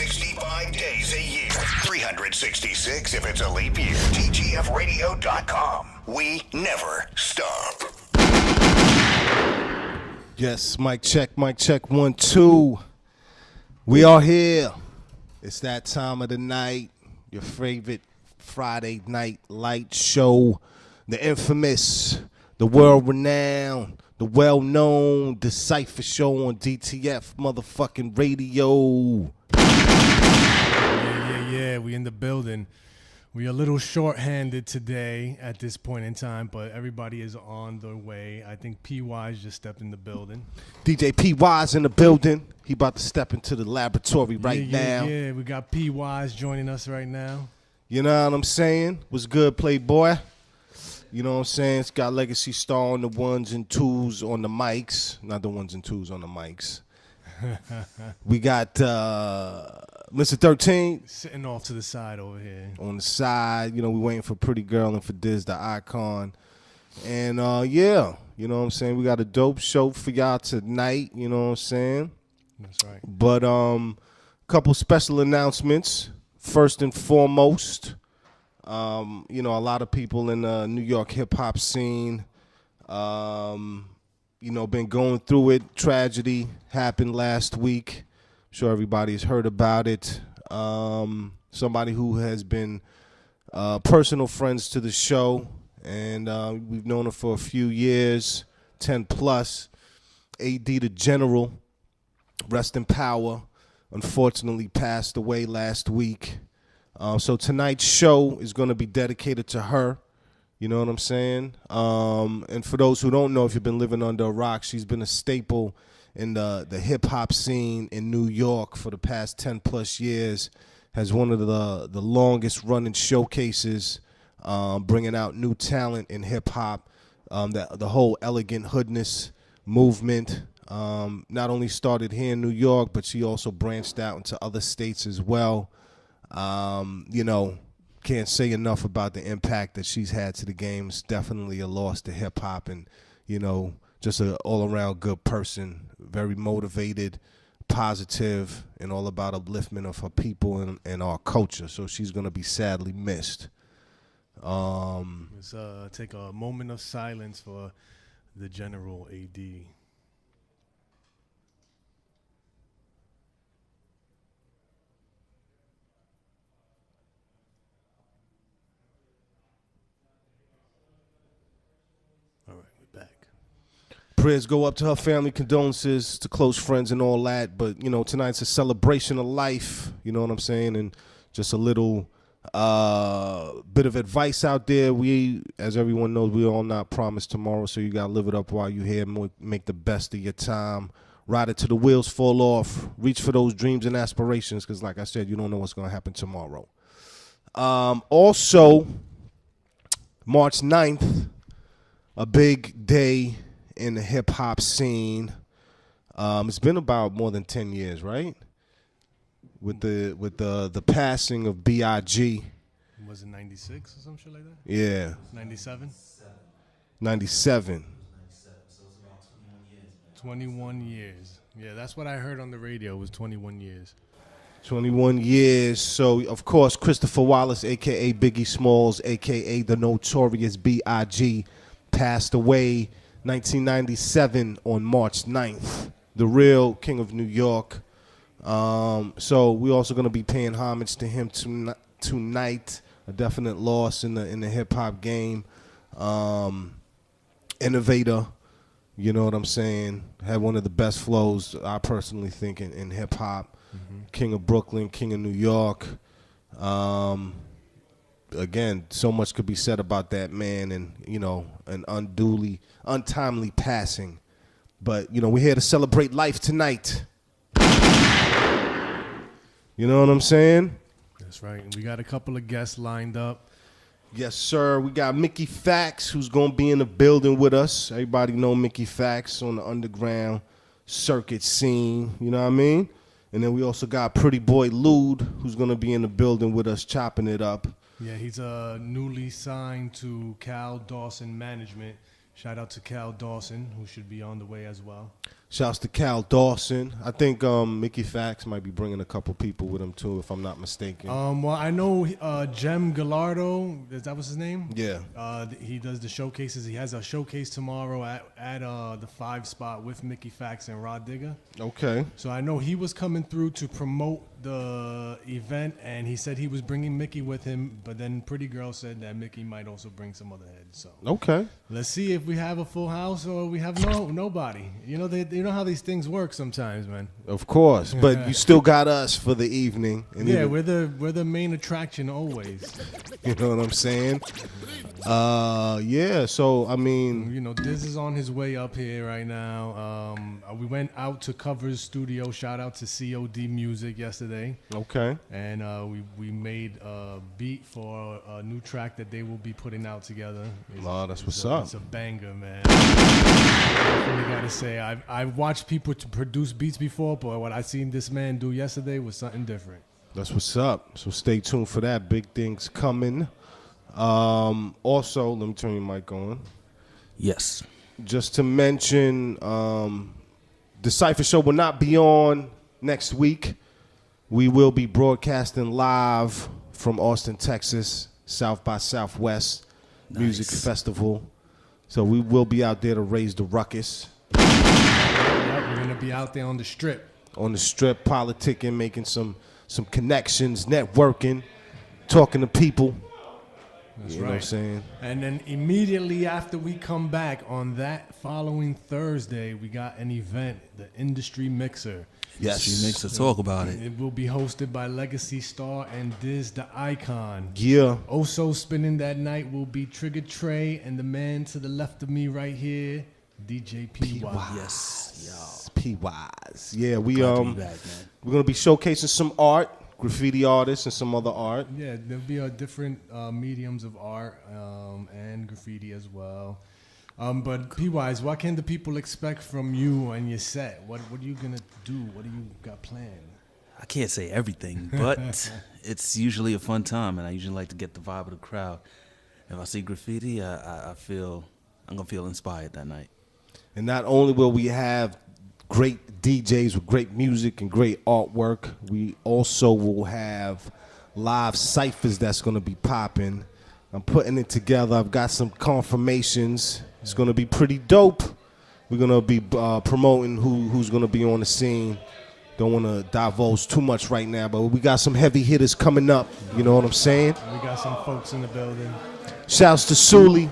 365 days a year. 366 if it's a leap year. TGFradio.com. We never stop. Yes, mic check, 1, 2. We are here. It's that time of the night. Your favorite Friday night light show. The infamous, the world-renowned, the well-known DaCypha show on DTF motherfucking radio. Yeah, we in the building. We a little short-handed today at this point in time, but everybody is on their way. I think P.Y.'s just stepped in the building. DJ P.Y.'s in the building. He about to step into the laboratory right now. Yeah, we got P.Y.'s joining us right now. You know what I'm saying? What's good, Playboy? You know what I'm saying? It's got Legacy Star on the ones and twos on the mics. Not the ones and twos on the mics. We got Mr. 13. Sitting off to the side over here. On the side. You know, we waiting for Pretty Girl and for Diz the Icon. And, yeah, you know what I'm saying? We got a dope show for y'all tonight. You know what I'm saying? That's right. But couple special announcements. First and foremost, you know, a lot of people in the New York hip-hop scene, you know, been going through it. Tragedy happened last week. I'm sure everybody's heard about it. Somebody who has been personal friends to the show, and we've known her for a few years, 10 plus. AD the General, rest in power, unfortunately passed away last week. So tonight's show is going to be dedicated to her. You know what I'm saying? And for those who don't know, if you've been living under a rock, she's been a staple in the hip-hop scene in New York for the past 10 plus years. Has one of the longest running showcases, bringing out new talent in hip-hop. The whole elegant hoodness movement not only started here in New York, but she also branched out into other states as well. You know, can't say enough about the impact that she's had to the game. It's definitely a loss to hip-hop, and, you know, just an all-around good person, very motivated, positive, and all about upliftment of her people and our culture. So she's going to be sadly missed. Let's take a moment of silence for the General AD. Prayers go up to her family, condolences to close friends and all that. But, you know, tonight's a celebration of life, you know what I'm saying? And just a little bit of advice out there. We, as everyone knows, we all not promised tomorrow, so you got to live it up while you're here. Make the best of your time. Ride it till the wheels fall off. Reach for those dreams and aspirations because, like I said, you don't know what's going to happen tomorrow. Also, March 9th, a big day in the hip-hop scene. It's been about more than 10 years, right? With the passing of B.I.G. Was it 96 or some shit like that? Yeah. 97? 97. So it's about 21 years, man. 21 years. Yeah, that's what I heard on the radio. It was 21 years. 21 years. So, of course, Christopher Wallace, a.k.a. Biggie Smalls, a.k.a. the notorious B.I.G., passed away 1997 on March 9th, the real king of New York. So we're also going to be paying homage to him tonight. A definite loss in the hip hop game. Innovator, you know what I'm saying? Had one of the best flows, I personally think, in hip hop. Mm-hmm. King of Brooklyn, king of New York. Again, so much could be said about that man, and, you know, an untimely passing. But, you know, we're here to celebrate life tonight. You know what I'm saying? That's right. And we got a couple of guests lined up. Yes, sir. We got Mickey Factz, who's going to be in the building with us. Everybody know Mickey Factz on the underground circuit scene. You know what I mean? And then we also got Pretty Boy Lude, who's going to be in the building with us, chopping it up. Yeah, he's newly signed to Kal Dawson Management. Shout out to Kal Dawson, who should be on the way as well. Shouts to Kal Dawson. I think Mickey Factz might be bringing a couple people with him too, if I'm not mistaken. Well, I know Gem Gallardo. Is that what's his name? Yeah. He does the showcases. He has a showcase tomorrow at the 5 spot with Mickey Factz and Rod Digger. Okay. So I know he was coming through to promote the event, and he said he was bringing Mickey with him. But then Pretty Girl said that Mickey might also bring some other heads. So Okay. let's see if we have a full house or we have nobody. You know how these things work sometimes, man. Of course, but you still got us for the evening. And Yeah, even, we're the main attraction always. you know what I'm saying? Yeah. So I mean, You know, Diz is on his way up here right now. We went out to Covers Studio. Shout out to COD Music yesterday. okay. And we made a beat for a new track that they will be putting out together. That's what's up. It's a banger, man. I gotta say, I've watched people to produce beats before, but what I seen this man do yesterday was something different. That's what's up. So stay tuned for that. Big things coming. Also, let me turn your mic on. Yes. Just to mention, DaCypha show will not be on next week. We will be broadcasting live from Austin, Texas, South by Southwest Music Festival. So we will be out there to raise the ruckus. We're gonna be out there on the strip. On the strip, politicking, making some connections, networking, talking to people. That's you know what I'm saying? And then immediately after we come back on that following Thursday, we got an event, the Industry Mixer. Yes. She makes us talk about it. It will be hosted by Legacy Star and Diz the Icon. Yeah. Also spinning that night will be Trigger Trey and the man to the left of me right here, DJ PY. Yes. P-Wise. Yeah, we Glad to be back, man. we're gonna be showcasing some art, graffiti artists and some other art. Yeah, there'll be different mediums of art and graffiti as well. But P-Wise, what can the people expect from you and your set? What are you gonna do? What do you got planned? I can't say everything, but it's usually a fun time, and I usually like to get the vibe of the crowd. If I see graffiti, I'm gonna feel inspired that night. And not only will we have great DJs with great music and great artwork, we also will have live ciphers that's going to be popping. I'm putting it together. I've got some confirmations. It's going to be pretty dope. We're going to be promoting who's going to be on the scene. Don't want to divulge too much right now, but we got some heavy hitters coming up. You know what I'm saying? We got some folks in the building. Shouts to Sully.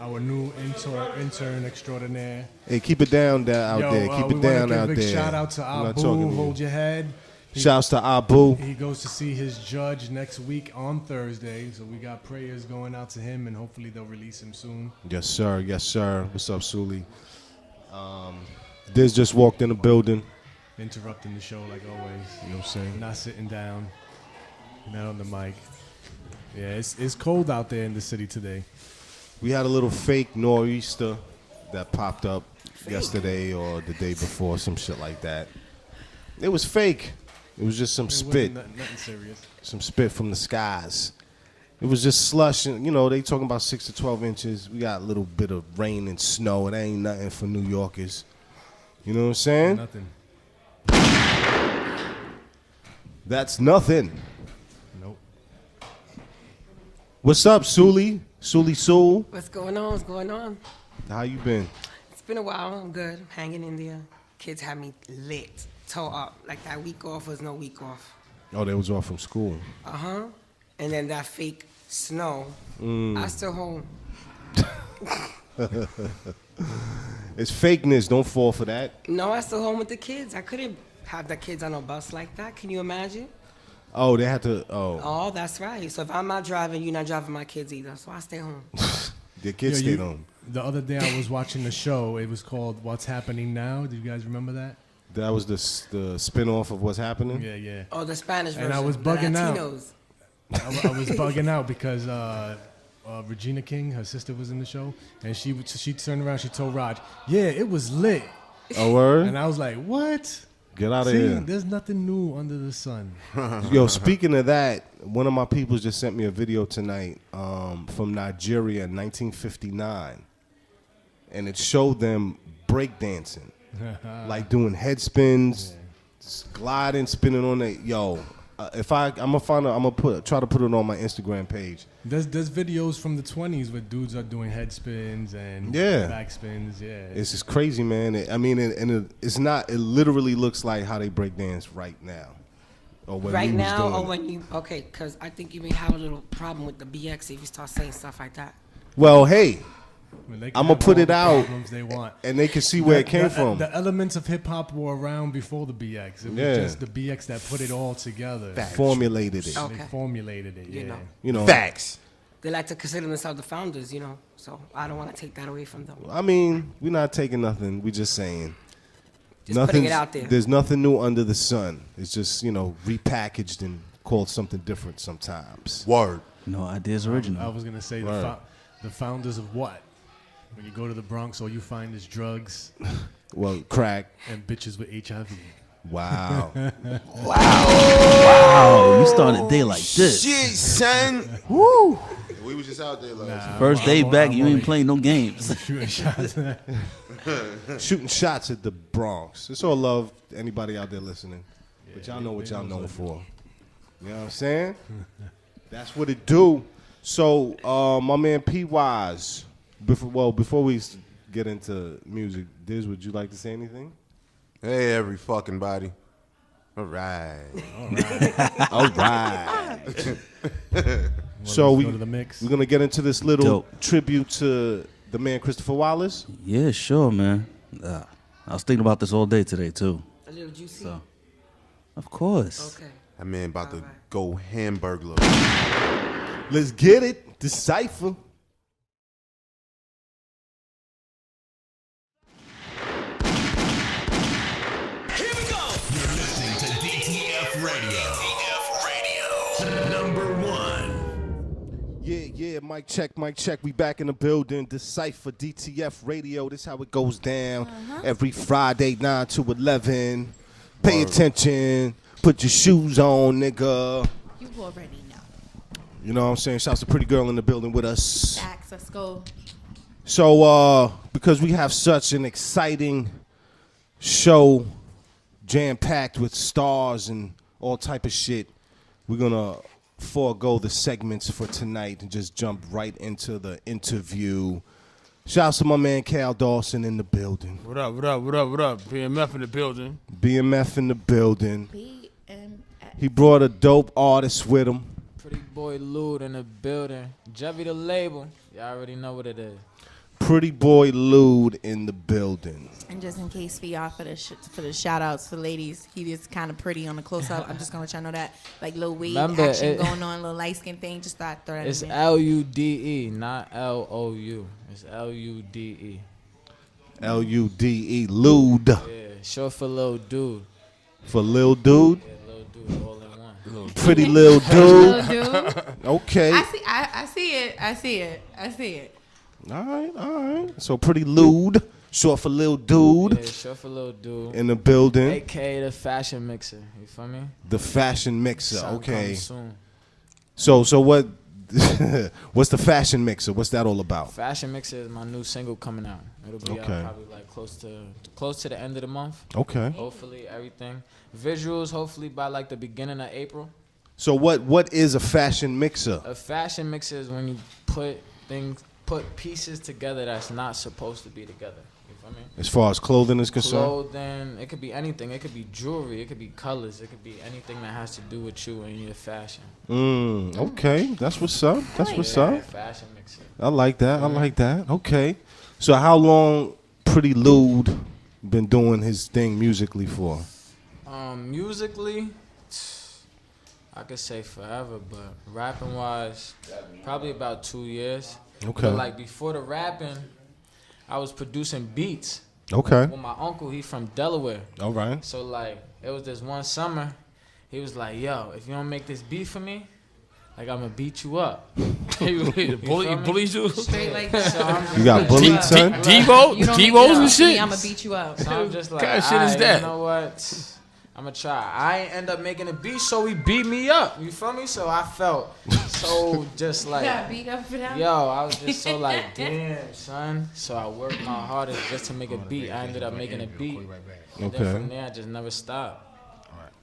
Our new intern extraordinaire. Hey, keep it down out there. Keep it down out there. Shout out to I'm not Abu. talking to you. Hold your head. Shouts to Abu. He goes to see his judge next week on Thursday, so we got prayers going out to him, and hopefully they'll release him soon. Yes, sir. Yes, sir. What's up, Sully? Diz just walked in the building. Interrupting the show like always. You know what I'm saying? Not sitting down. Not on the mic. Yeah, it's cold out there in the city today. We had a little fake nor'easter that popped up yesterday or the day before, some shit like that. It was fake. It was just some spit. Nothing serious. Some spit from the skies. It was just slush. And, you know, they talking about 6 to 12 inches. We got a little bit of rain and snow. It ain't nothing for New Yorkers. You know what I'm saying? Nothing. That's nothing. Nope. What's up, Sully? Sully Soul? What's going on? What's going on? How you been? It's been a while. I'm good. I'm hanging in there. Kids had me lit, toe up. Like that week off was no week off. Oh, they was off from school. Uh-huh. And then that fake snow. I still home. It's fakeness. Don't fall for that. No, I still home with the kids. I couldn't have the kids on a bus like that. Can you imagine? Oh, they had to. Oh, Oh, that's right. So if I'm not driving, you're not driving my kids either. So I stay home. their kids Yo, stayed home. The other day I was watching the show. It was called What's Happening Now. Do you guys remember that? That was the spin-off of What's Happening? Yeah, yeah. Oh, the Spanish version. And I was the bugging out. Latinos. I was bugging out because Regina King, her sister, was in the show, and she turned around. She told Raj, "Yeah, it was lit," Oh, word? and I was like, "What? Get out of See, here. there's nothing new under the sun." Yo, speaking of that, one of my people just sent me a video tonight from Nigeria in 1959. And it showed them breakdancing, like doing head spins, gliding, spinning on it. Yo, if I'm gonna try to put it on my Instagram page. There's videos from the 20s where dudes are doing head spins and back spins. Yeah, it's just crazy, man. It's not. It literally looks like how they breakdance right now. Or when right now, or when you because I think you may have a little problem with the BX if you start saying stuff like that. Well, hey, I'm gonna put it out, they want. and they can see where it came from. The elements of hip hop were around before the BX. It was just the BX that put it all together. Formulated it. They formulated it. You know. Facts. They like to consider themselves the founders, So I don't want to take that away from them. I mean, we're not taking nothing. We're just saying. Just putting it out there. There's nothing new under the sun. It's just, repackaged and called something different sometimes. Word. No ideas original. I was going to say the founders of what? When you go to the Bronx, all you find is drugs. Well, crack. And bitches with HIV. Wow. Wow. You started a day like this. Shit, son. Woo. We was just out there like First day back, you ain't playing no games. Shooting shots. Shooting shots at the Bronx. It's all love to anybody out there listening. But y'all know what y'all known for. You know what I'm saying? That's what it do. So, my man P-Wise, before we get into music, Diz, would you like to say anything? Hey, every fucking body. All right. All right. So we're going to get into this little tribute to the man Christopher Wallace? Yeah, sure, man. I was thinking about this all day today, too. A little juicy? So, of course. Okay. That man about to go hamburglar. Let's get it. DaCypha. Yeah, mic check. We back in the building. DaCypha, DTF Radio. This how it goes down every Friday, 9 to 11. Pay attention. Put your shoes on, nigga. You already know. You know what I'm saying? Shouts to Pretty Girl in the building with us. Facts, let's go. So, because we have such an exciting show, jam-packed with stars and all type of shit, we're going to forego the segments for tonight and just jump right into the interview. Shouts to my man Kal Dawson in the building. What up? BMF in the building. BMF in the building. He brought a dope artist with him. Pretty Boy Lude in the building. Jevy the label. Y'all already know what it is. Pretty Boy Lude in the building. And just in case for y'all for the shout outs for ladies, he is kind of pretty on the close up. I'm just gonna let y'all know that, like little wave action going on, little light skin thing. Just throw that. It's Lude, not LOU. It's LUDE. LUDE, Lude. Yeah, short for little dude. For lil dude. Yeah, little dude, all in one. Pretty lil dude. Okay. I see it. All right. So Pretty Lude, short for lil dude. Yeah, short for little dude. In the building. AKA the fashion mixer. You feel me? The fashion mixer. Something okay. Soon. So what? What's the fashion mixer? What's that all about? Fashion mixer is my new single coming out. It'll be out probably like close to the end of the month. Okay. Hopefully everything. Visuals hopefully by like the beginning of April. So what is a fashion mixer? A fashion mixer is when you put pieces together that's not supposed to be together. You feel me? As far as clothing is concerned? Clothing, it could be anything. It could be jewelry. It could be colors. It could be anything that has to do with you and your fashion. Okay. That's what's up. Fashion mixer. I like that. Okay. So how long Pretty Lude been doing his thing musically for? Musically, I could say forever, but rapping wise, probably about 2 years. Okay. But like before the rapping, I was producing beats. Okay. With my uncle, he from Delaware. All right. So like, it was this one summer, he was like, "Yo, if you don't make this beat for me, like I'm gonna beat you up." bully you? Straight like that. So you got bullied, son? Devos and shit? I'm gonna beat you up. So I'm just like, what kind of shit is that? You know what? I'm gonna try. I ain't end up making a beat, so he beat me up. You feel me? So I felt so just like, got beat up for that? yo, I was just so like, damn, son. So I worked my hardest just to make a beat. I ended up making a beat. And then from there, I just never stopped.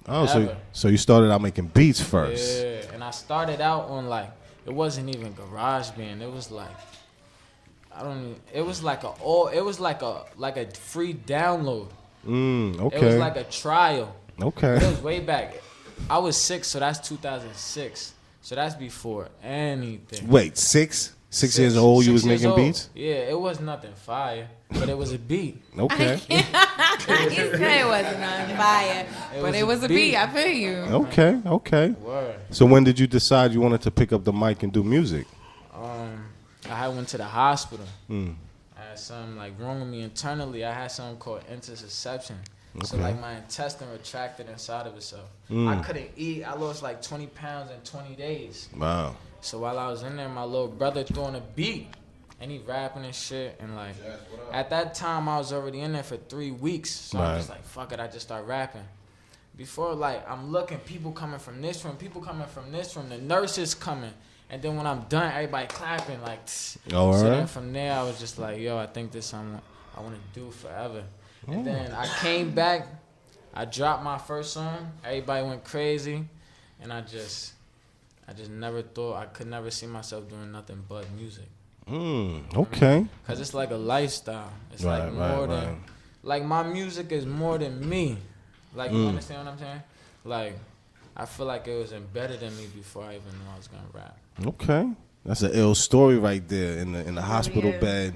Oh, so you started out making beats first. Yeah, and I started out on like, it wasn't even GarageBand. It was like, it was like a free download. Okay. It was like a trial. Okay. It was way back. I was 6, so that's 2006. So that's before anything. Wait, 6? 6 years old, you was making beats? Yeah, it was nothing fire, but it was a beat. Okay. He said it wasn't on fire, but it was a beat. I feel you. Okay. Word. So when did you decide you wanted to pick up the mic and do music? I went to the hospital. I had something like wrong with me internally. I had something called intussusception. So like my intestine retracted inside of itself. I couldn't eat. I lost like 20 pounds in 20 days. Wow. So while I was in there, my little brother throwing a beat, and he rapping and shit. And like, at that time, I was already in there for 3 weeks. So I'm just like, fuck it, I just start rapping. Before, like, I'm looking, people coming from this room, the nurses coming. And then when I'm done, everybody clapping, like, tss. All right. So then from there, I was just like, yo, I think this I want to do forever. And then I came back, I dropped my first song, everybody went crazy, and I just never thought, I could never see myself doing nothing but music. Okay. Because it's like a lifestyle. It's like more than, like my music is more than me. Like, you understand what I'm saying? Like, I feel like it was embedded in me before I even knew I was going to rap. Okay. That's an ill story right there in the hospital bed.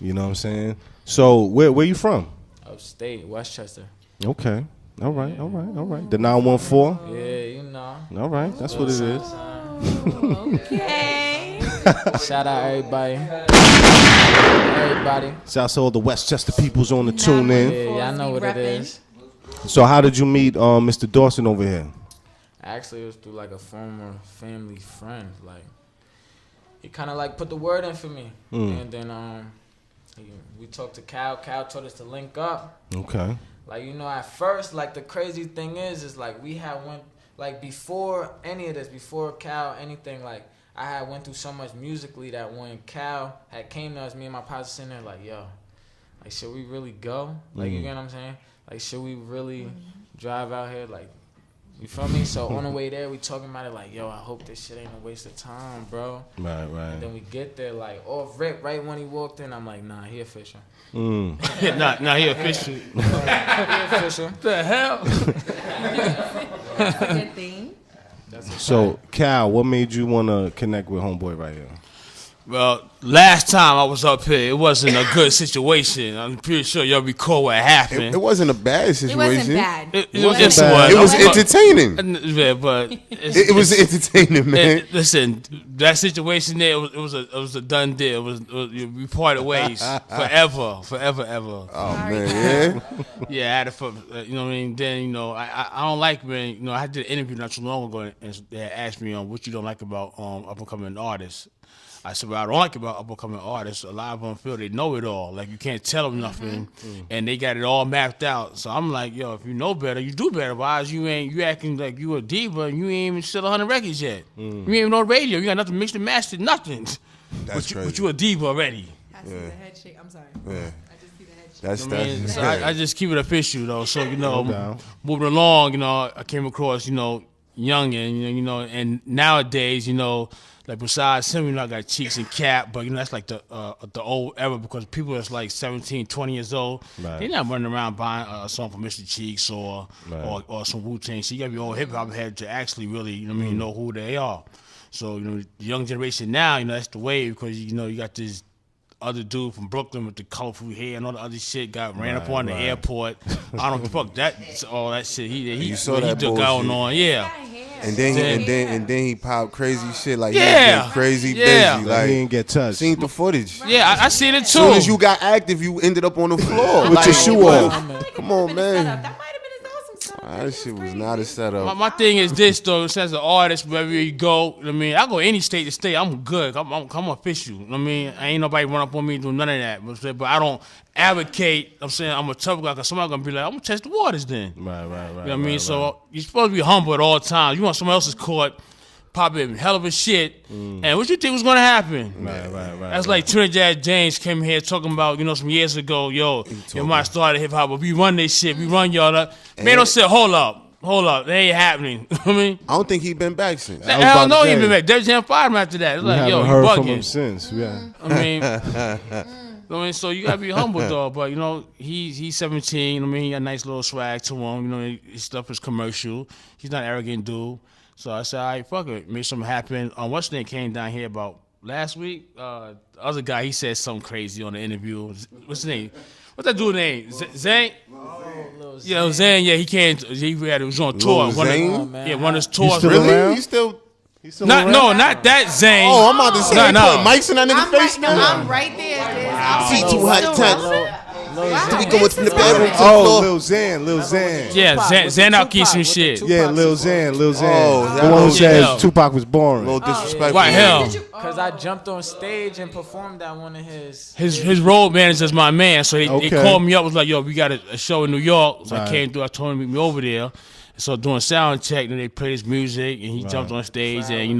You know what I'm saying? So where you from? Upstate, Westchester. Okay. All right. The 914? Yeah, you know. All right. That's what it is. Okay. Shout out everybody. Shout out to all the Westchester peoples on the tune in. Yeah, y'all know what it is. So how did you meet Mr. Dawson over here? Actually, it was through like a former family friend. Like, he kind of like put the word in for me. And then we talked to Kal. Kal told us to link up. Okay. Like, you know, at first, like, the crazy thing is like, we had went, like, before any of this, before Kal, anything, like, I had went through so much musically that when Kal had came to us, me and my pops sitting there, like, yo, like, should we really go? Like, you get what I'm saying? Like, should we really drive out here? Like, you feel me? So on the way there, we talking about it like, yo, I hope this shit ain't a waste of time, bro. Right. And then we get there, like, off rip, right when he walked in, I'm like, nah, he official. Nah, he official. He official. The hell? That's a good thing. So, Kal, what made you want to connect with homeboy right here? Well, last time I was up here, it wasn't a good situation. I'm pretty sure y'all recall what happened. It wasn't a bad situation. It wasn't bad. It was entertaining. Yeah, but it was entertaining, man. Listen, that situation there, it was a done deal. We parted ways forever. Oh man, yeah. I had to, you know what I mean. Then I don't like when I did an interview not too long ago, and they asked me what you don't like about up and coming artists. I said, what I don't like about up-and-coming artists, a lot of them feel they know it all. Like, you can't tell them nothing, and they got it all mapped out. So I'm like, yo, if you know better, you do better. Otherwise, you acting like you a diva, and you ain't even sell 100 records yet. You ain't even on radio. You got nothing mixed and mastered, nothing. That's crazy. But you a diva already. I see the head shake. I'm sorry. Yeah. I just see the head shake. So I just keep it official, though. So, moving along, I came across, Youngin, and nowadays, like besides him, I got Cheeks and Cap, but that's like the old era because people that's like 17, 20 years old, they're not running around buying a song from Mr. Cheeks or some Wu-Tang. So you gotta be old hip hop head to actually really, know who they are. So the young generation now, that's the wave because you got this other dude from Brooklyn with the colorful hair and all the other shit ran up on the airport. I don't give a fuck that all that shit. He took going on, yeah. And then he popped crazy shit like he was crazy busy. Like he didn't get touched. Seen the footage. Yeah, I seen it too. As soon as you got active, you ended up on the floor with your shoe off. Come on, man. That might have been his awesome song. Nah, that shit was not a setup. My thing is this though. As an artist, wherever you go, I mean, I go any state to state. I'm good. I'm official. I mean, I ain't nobody run up on me and do none of that. But I don't advocate. I'm saying I'm a tough guy because somebody gonna be like, I'm gonna test the waters then. Right. You know what I mean? So you're supposed to be humble at all times. You want someone else's court, popping hell of a shit, and what you think was gonna happen? Right. That's like Trinidad James came here talking about, some years ago, yo might started hip hop, but we run this shit, we run y'all up. Man, don't say, hold up, that ain't happening. I mean, I don't think he been back since. Hell no, he been back. Def Jam fired him after that. It's like, yo, you heard bugging. from him since. Yeah. I mean, so you gotta be humble though. But he's 17. I mean, he got a nice little swag to him. His stuff is commercial. He's not an arrogant dude. So I said, all right, fuck it. Made something happen. What's name came down here about last week? The other guy, he said something crazy on the interview. What's his name? What's that dude's name? Zane? Yeah, Zane. Yeah, he came. He was on tour. One of his tours. Really? He's still around? No, not that Zane. Oh, I'm about to say, no. Put mics in that nigga face. I'm right there. See too hot touch. Wow. We going from the bedroom to the Oh, floor. Lil Xan. Yeah, Zan out keep some shit. Yeah, Lil Xan. Oh, the one who said Tupac was boring. A little disrespectful. Why hell? Because I jumped on stage and performed at one of his road manager's my man, so they Okay. called me up. Was like, yo, we got a show in New York. So Right. I came through. I told him to meet me over there. So doing sound check, then they played his music, and he jumped on stage, and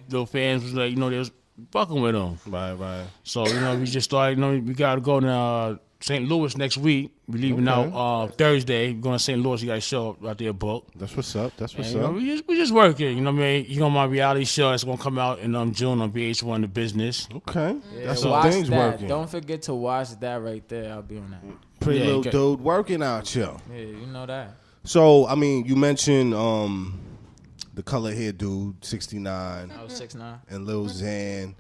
little fans was like, they was fucking with him. Right. So we just started. We gotta go to St. Louis next week. We leaving out Thursday. We're going to St. Louis. You got to show up out there, book. That's what's up. We just working. You know what I mean? You on my reality show. It's gonna come out in June on VH1 The Business. Okay, that's some things working. Don't forget to watch that right there. I'll be on that. Pretty little dude working out, yo. Yeah, you know that. So I mean, you mentioned the color hair dude, 69. I was 6'9". And Lil Xan.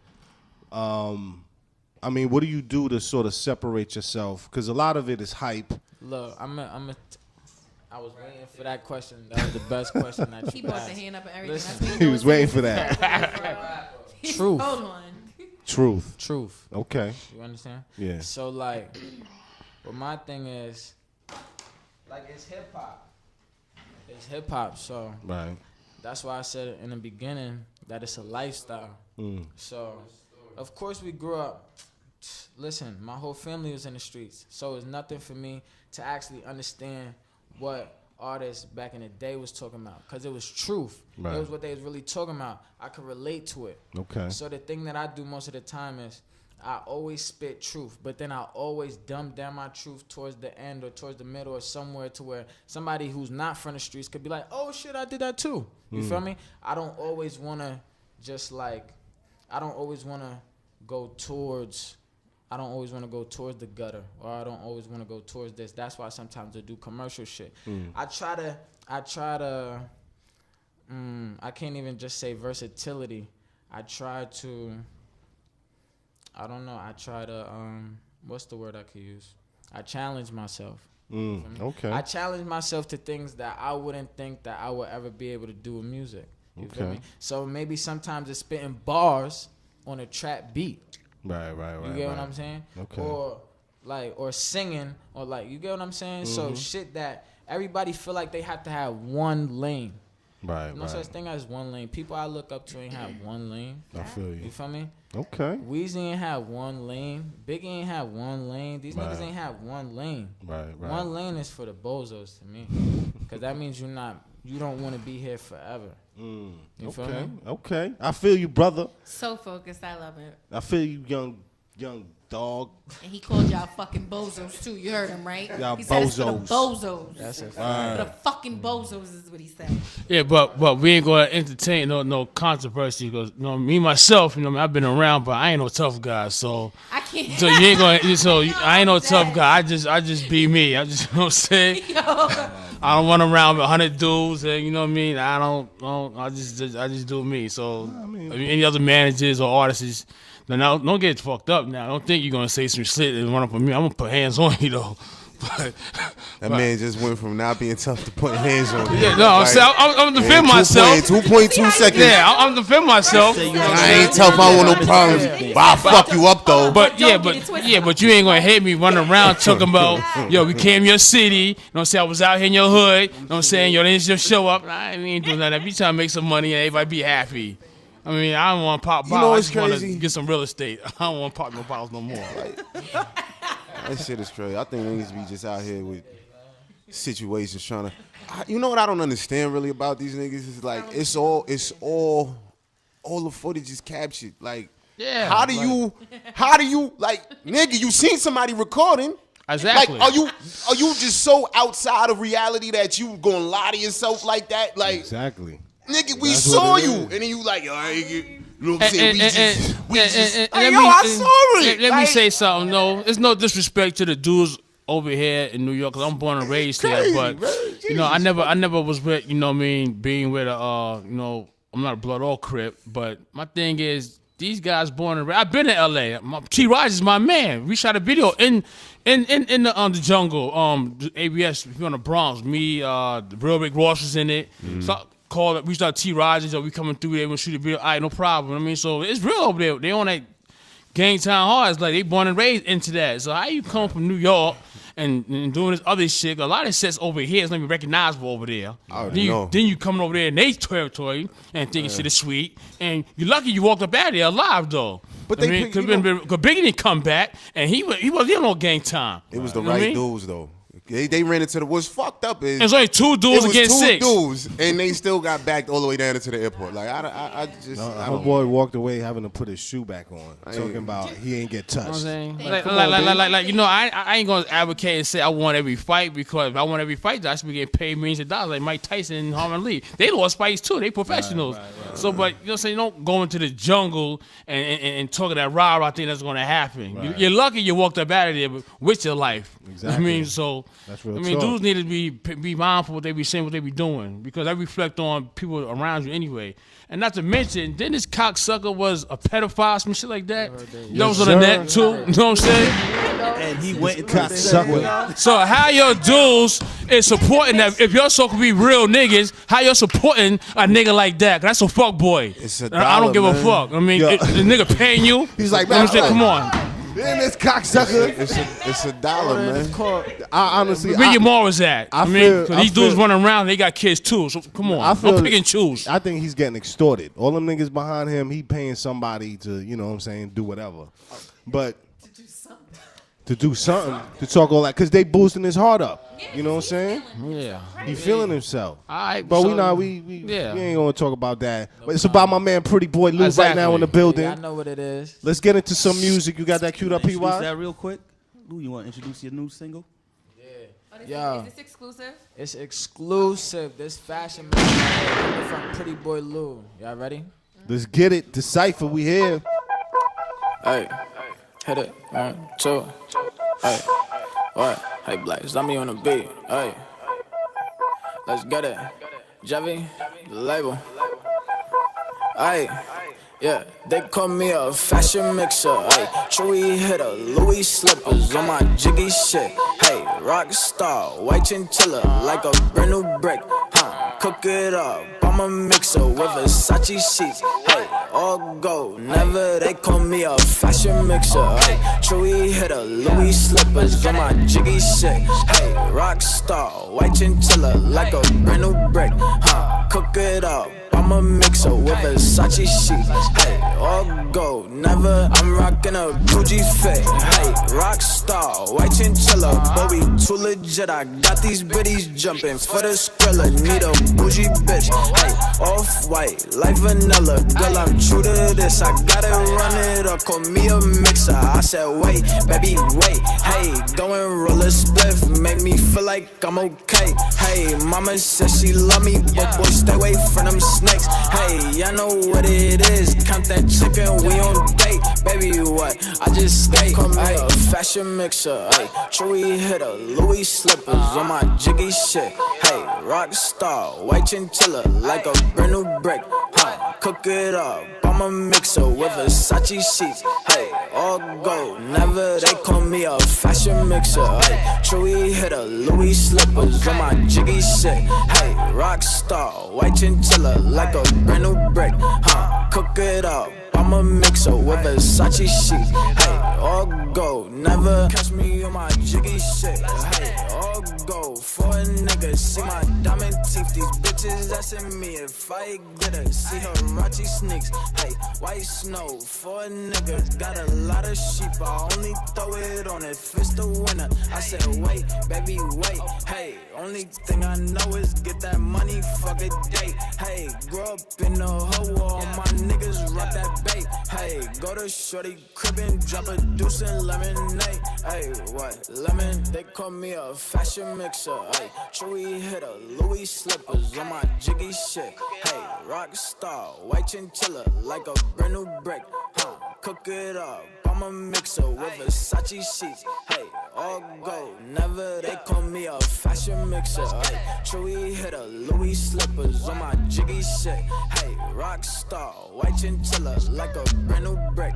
I mean, what do you do to sort of separate yourself? Because a lot of it is hype. Look, I was waiting for that question. That was the best question that you He brought asked. the hand up and everything. Listen. He was waiting for that. Truth. Hold on. Truth. Okay. You understand? Yeah. So like, what my thing is, like, it's hip hop. It's hip hop. So right. That's why I said in the beginning that it's a lifestyle. So, of course, we grew up. Listen, my whole family was in the streets, so it's nothing for me to actually understand what artists back in the day was talking about, because it was truth. Right. It was what they was really talking about. I could relate to it. Okay. So the thing that I do most of the time is I always spit truth, but then I always dumb down my truth towards the end or towards the middle or somewhere to where somebody who's not from the streets could be like, oh shit, I did that too. You feel me? I don't always want to go towards the gutter, or I don't always want to go towards this. That's why sometimes I do commercial shit. I try to I can't even just say versatility. I try to what's the word I could use? I challenge myself. Okay. I challenge myself to things that I wouldn't think that I would ever be able to do with music. You feel me? So maybe sometimes it's spitting bars on a trap beat. Right. You get what I'm saying? Okay. Or singing, or like, you get what I'm saying? So shit that everybody feel like they have to have one lane. Right. No such thing as one lane. People I look up to ain't have one lane. I feel you. You feel me? Okay. Weezy ain't have one lane. Biggie ain't have one lane. These niggas ain't have one lane. Right. One lane is for the bozos to me, because that means you don't want to be here forever. You feel me? Okay. I feel you, brother. So focused. I love it. I feel you, young dog. And he called y'all fucking bozos too. You heard him, right? Y'all he said it's for the bozos. bozos. That's it. For the fucking bozos is what he said. Yeah, but we ain't gonna entertain no controversy, because me myself, I've been around, but I ain't no tough guy, so I can't. So you ain't gonna. So I ain't no tough guy. I just be me. I just, you know what I'm saying. I don't run around with 100 dudes, and you know what I mean. I just do me. So any other managers or artists, now don't get fucked up. Now don't think you're gonna say some shit and run up on me. I'm gonna put hands on you though. That man just went from not being tough to putting hands on you. Yeah, no, I'm defending myself. 2.2 seconds. Yeah, I'm defending myself. I ain't tough. I don't want no problems. But I'll fuck you up though. But you ain't gonna hate me running around talking about, yo, we came to your city. You know what I'm saying? I was out here in your hood. You know what I'm saying? Yo, they just show up. I ain't doing that. If you trying to make some money and everybody be happy. I mean, I don't want to pop bottles. You know I what's just want crazy? to get some real estate. I don't want to pop no bottles no more. That shit is crazy. I think niggas be just out here with situations trying to. You know what I don't understand really about these niggas is like it's all the footage is captured. Like, yeah. How do you like, nigga? You seen somebody recording? Exactly. Like, are you just so outside of reality that you gonna lie to yourself like that? Like, exactly. Nigga, we saw you, and then you like, all right, you know what I'm saying? Let me say something. No, it's no disrespect to the dudes over here in New York, cause I'm born and raised here. But you know, I never was with, you know what I mean, being with a, you know, I'm not a blood or crip. But my thing is, these guys born and raised. I've been to L.A. T. Rogers is my man. We shot a video in the jungle. The ABS, if you're on the Bronx, me, the Real Big Ross was in it. So, we start T. Rogers, or we coming through there, we'll shoot a video. All right, no problem. I mean, so it's real over there. They on that gang time hard. It's like they born and raised into that. So how you come from New York and doing this other shit? A lot of sets over here is not even recognizable over there. Then you coming over there in their territory and thinking shit is sweet. And you're lucky you walked up out of there alive though. But I mean, because Biggie didn't come back and he wasn't on gang time. It was the right dudes though. They ran into the woods. Fucked up is it's only 2 dudes against 6. 2 dudes, and they still got backed all the way down into the airport. Like I just, my boy walked away having to put his shoe back on, talking about he ain't get touched. Like you know, I ain't gonna advocate and say I want every fight, because if I want every fight, I should be getting paid millions of dollars like Mike Tyson and Harmon Lee. They lost fights too. They professionals. Right. So, but you know, so you don't go into the jungle and talking that rah. I think that's gonna happen. Right. You're lucky you walked up out of there with your life. Exactly. I mean, so. That's real talk. Dudes need to be mindful what they be saying, what they be doing, because that reflect on people around you anyway. And not to mention, then this cocksucker was a pedophile, some shit like that. That was on the net too. You know what I'm saying? And he went into cocksucker. So how your dudes is supporting that? If you're so could be real niggas, how you're supporting a nigga like that? That's a fuck boy. I don't give a fuck. I mean, the nigga paying you. He's like, man, come on. Then this cocksucker. It's $1, man. I honestly, where your morals at? I mean, these dudes running around, they got kids too. So come on, don't pick and choose. I think he's getting extorted. All them niggas behind him, he paying somebody to, you know what I'm saying, do whatever. But to do something, to talk all that, because they boosting his heart up. You know what I'm saying? Yeah. He feeling himself. All right, but we ain't gonna talk about that. But it's about my man Pretty Boy Lude right now in the building. Yeah, I know what it is. Let's get into some music. You got that queued up, PY? Introduce that real quick. Lou, you want to introduce your new single? Yeah. Is this exclusive? It's exclusive. This fashion man from Pretty Boy Lude. Y'all ready? Let's get it. DaCypha, we here. Hey, hit it. 1, 2. Hey, what? Hey, Black, stop me on the beat. Hey, let's get it. Javi, the label. Hey. Yeah, they call me a fashion mixer. Hey, Chewy hitter, Louis slippers on my jiggy shit. Hey, rock star, white chinchilla like a brand new brick. Cook it up, I'm a mixer with Versace sheets. Hey, all gold, never they call me a fashion mixer. Hey, Chewy hitter, Louis slippers on my jiggy shit. Hey, rock star, white chinchilla like a brand new brick. Cook it up. I'm a mixer with Versace sheets. Hey, all gold, never. I'm rocking a Gucci fit. Hey, rock star, white chinchilla, but we too legit. I got these biddies jumping for the Skrilla. Need a bougie bitch. Hey, off white, like vanilla. Girl, I'm true to this. I gotta run it up. Call me a mixer. I said, wait, baby, wait. Hey, go and roll a spliff. Make me feel like I'm okay. Hey, mama said she love me, but boy, stay away from them snakes. Hey, I know what it is. Count that chicken, we on date. Baby, what? I just stay. Call me a fashion mixer. Hey, Chewy hitter, Louis slippers on my jiggy shit. Hey, rock star, white chinchilla like a brand new brick. Cook it up. I'm a mixer with Versace sheets. Hey, all gold, never. They call me a fashion mixer. Ay, Chewy hitter, Louis slippers on my jiggy shit. Hey, rock star, white chinchilla like a brand new brick. Cook it up. I'm a mixer with Versace sheets. Hey, all gold, never catch me on my jiggy shit. Hey, all gold for a nigga. See my diamond teeth, these bitches asking me if I get her. See her Rachi sneaks. Hey, white snow for a nigga. Got a lot of sheep, I only throw it on if it's the winner. I said, wait, baby, wait. Hey, only thing I know is get that money, fuck a date. Hey, grow up in the hoe, all my niggas rock that bait. Hey, go to shorty crib and drop a deuce and lemonade. Hey, what? Lemon? They call me a fashion mixer. Hey, Chewy hitter, Louis slippers on my jiggy shit. Hey, rock star, white chinchilla like a brand new brick. Cook it up. I'm a mixer with Versace sheets. Hey, all gold, never. They call me a fashion mixer. Hey, Chewy hitter, Louis slippers on my jiggy shit. Hey, rock star, white chinchilla like a brand new brick.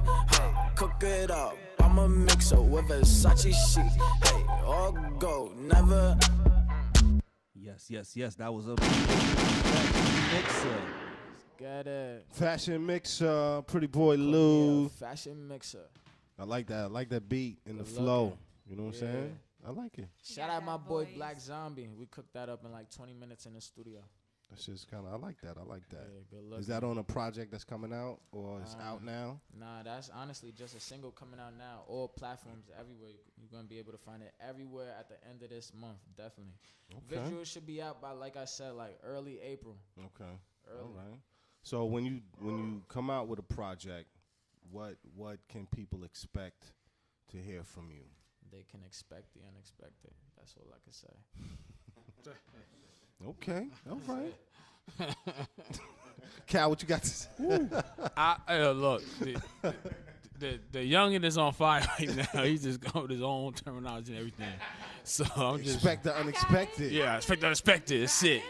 Cook it up. I'm a mixer with Versace sheets. Hey, all gold, never. Yes. That was a mixer. Get it. Fashion mixer, Pretty Boy Lude. Fashion mixer. I like that. I like that beat and the flow. You know what I'm saying? I like it. Shout out my boy Black Zombie. We cooked that up in like 20 minutes in the studio. That's just kind of, I like that. Yeah, good looking. Is that on a project that's coming out or it's out now? Nah, that's honestly just a single coming out now. All platforms, everywhere. You're going to be able to find it everywhere at the end of this month, definitely. Okay. Visuals should be out by, like I said, like early April. Okay. Early. All right. So when you come out with a project, what can people expect to hear from you? They can expect the unexpected. That's all I can say. Okay. All right. Kal, what you got to say? Look, the youngin is on fire right now. He's just going with his own terminology and everything. So I'm just expect the unexpected. Yeah, expect the unexpected. It's it.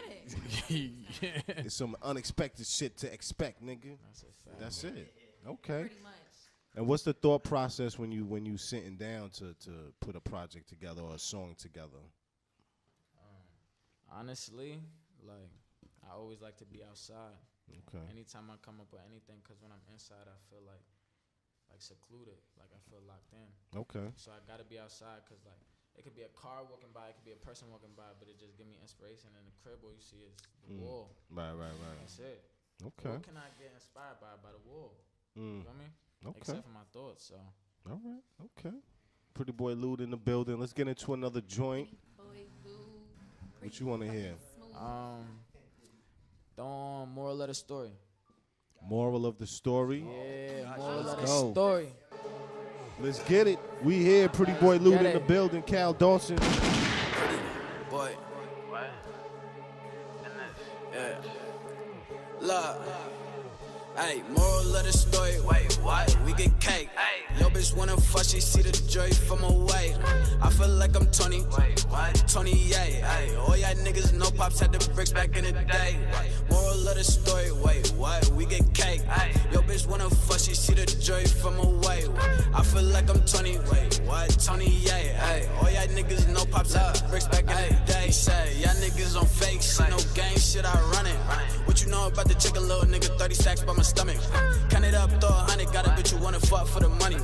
It's some unexpected shit to expect, nigga. That's it. Okay. Pretty much. And what's the thought process when you sitting down to put a project together or a song together? Honestly, like, I always like to be outside. Okay. Anytime I come up with anything, because when I'm inside, I feel like secluded, like I feel locked in. Okay. So I got to be outside, because, like, it could be a car walking by, it could be a person walking by, but it just give me inspiration. And the crib, all you see is the wall. Right. That's it. Okay. What can I get inspired by the wall? You know what I mean? Okay. Except for my thoughts, so. All right. Okay. Pretty Boy Lude in the building. Let's get into another joint. What you want to hear? Moral of the story. Moral of the story? Yeah, moral of the story. Let's get it. We here, Pretty Boy Lude in the building. Kal Dawson. Boy. What? Yeah. Love. Hey, moral of the story. Wait, what? We get cake. Hey. Yo, bitch wanna fuck, she see the joy from away. I feel like I'm Tony. Wait, what? 28. Hey, all y'all niggas know pops had the bricks back in the day. Moral of the story. Wait, what? We get cake. Hey. Yo, bitch wanna fuck, she see the joy from away. I feel like I'm Tony. Wait, what? 28. Hey, all y'all niggas know pops had the bricks back in the day. Say, y'all niggas on fake shit, no gang shit, I run it. What you know about the chicken, little nigga? 30 stacks by my stomach. Count it up, throw 100, got a bitch you wanna fuck for the money.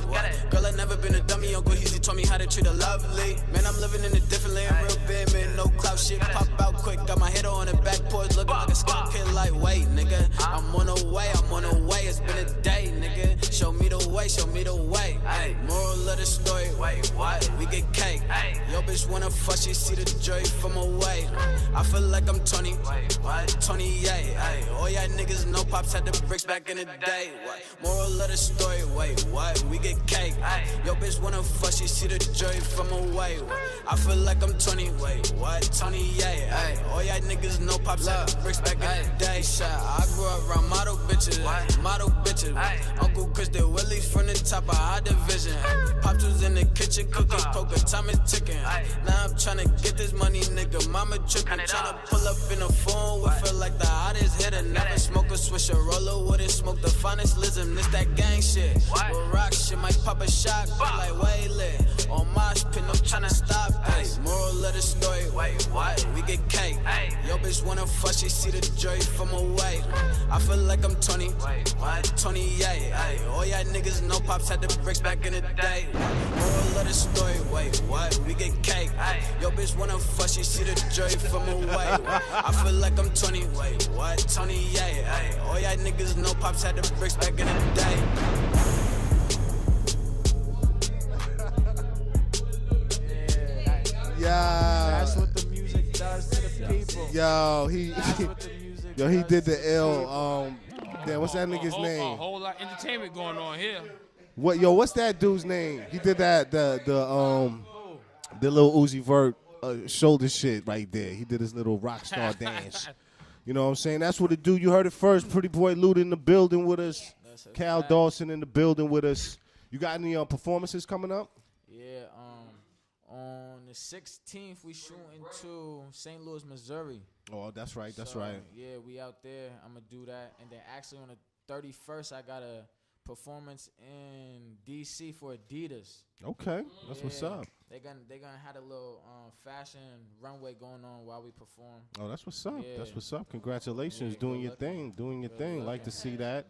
Girl, I never been a dummy, Uncle Heezy taught me how to treat her lovely. Man, I'm living in a different lane, real big, man, no clout shit. Pop out quick, got my head on the back porch, looking like a skunk kid, like, wait, nigga. I'm on the way, it's been a day, nigga. Show me the way. Ay, moral of the story, wait, what? We get cake. Yo, bitch wanna fuck, she see the joy from away. I feel like I'm Tony, what? 28, ay, all y'all niggas know pops had the bricks back in the day. What? Moral of the story, wait, what? We get cake. Yo, bitch wanna fuck, she see the joy from away. I feel like I'm 20, wait, what? 28, ay, all y'all niggas know pops had the bricks back in the day. Shot, I grew up around model bitches. Uncle Chris did Willies from the top of our division. Pops was in the kitchen cooking coca, time is ticking. Now I'm tryna get this money, nigga. Mama trippin', tryna pull up in a phone. We feel like the hottest hitter. Never smoke a swish a roller with it, smoke the finest lism, this that gang shit. What? With rock shit, might pop a shot, like way lit. On mosh pit, no tryna stop, ayy. Moral of the story, wait, what? We get cake. Ay. Yo, bitch wanna fuck, she see the joy from away. I feel like I'm Tony, wait, what? 28, ayy. All y'all niggas know pops had the bricks back in the day. Moral of the story, wait, what? We get cake. Ay. Yo, bitch wanna fuck, she see the joy from away. I feel like I'm 20, wait, what? 28, ayy. All y'all niggas know pops had the bricks back in the day. That's what the music does to the people. Yo, he did the L. Damn, what's that nigga's name? A whole lot of entertainment going on here. What's that dude's name? He did that the little Uzi Vert shoulder shit right there. He did his little rock star dance. You know what I'm saying? That's what it do. You heard it first. Pretty Boy Lude in the building with us. Kal Dawson in the building with us. You got any performances coming up? Yeah, on the 16th we shooting to St. Louis, Missouri. Oh, that's right. That's So, right. Yeah, we out there. I'm gonna do that, and then actually on the 31st I got a performance in DC for Adidas. Okay, that's what's up. They're gonna have a little fashion runway going on while we perform. Oh, that's what's up. Yeah. That's what's up. Congratulations, Yeah, doing good your looking. thing, doing your Good thing. Like to looking. see that.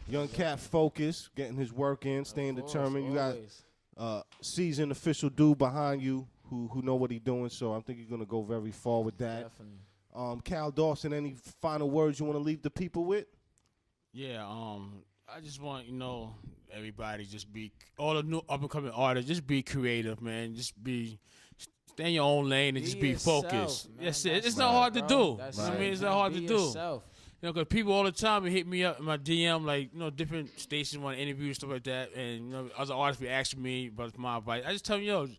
Young cat focused, getting his work in, staying course, determined. You always. got seasoned official dude behind you who know what he's doing. So I think you're gonna go very far with that. Definitely. Kal Dawson, any final words you want to leave the people with? Yeah, I just want, everybody just be, all the new up-and-coming artists, just be creative, man. Just stay in your own lane and just be yourself, focused. man. Yes, it's That's not right, hard to bro. do. That's You know what I right. mean? It's not hard Be to do. yourself. Because people all the time hit me up in my DM, like, different stations want to interview and stuff like that. And, other artists be asking me about my advice. I just tell them,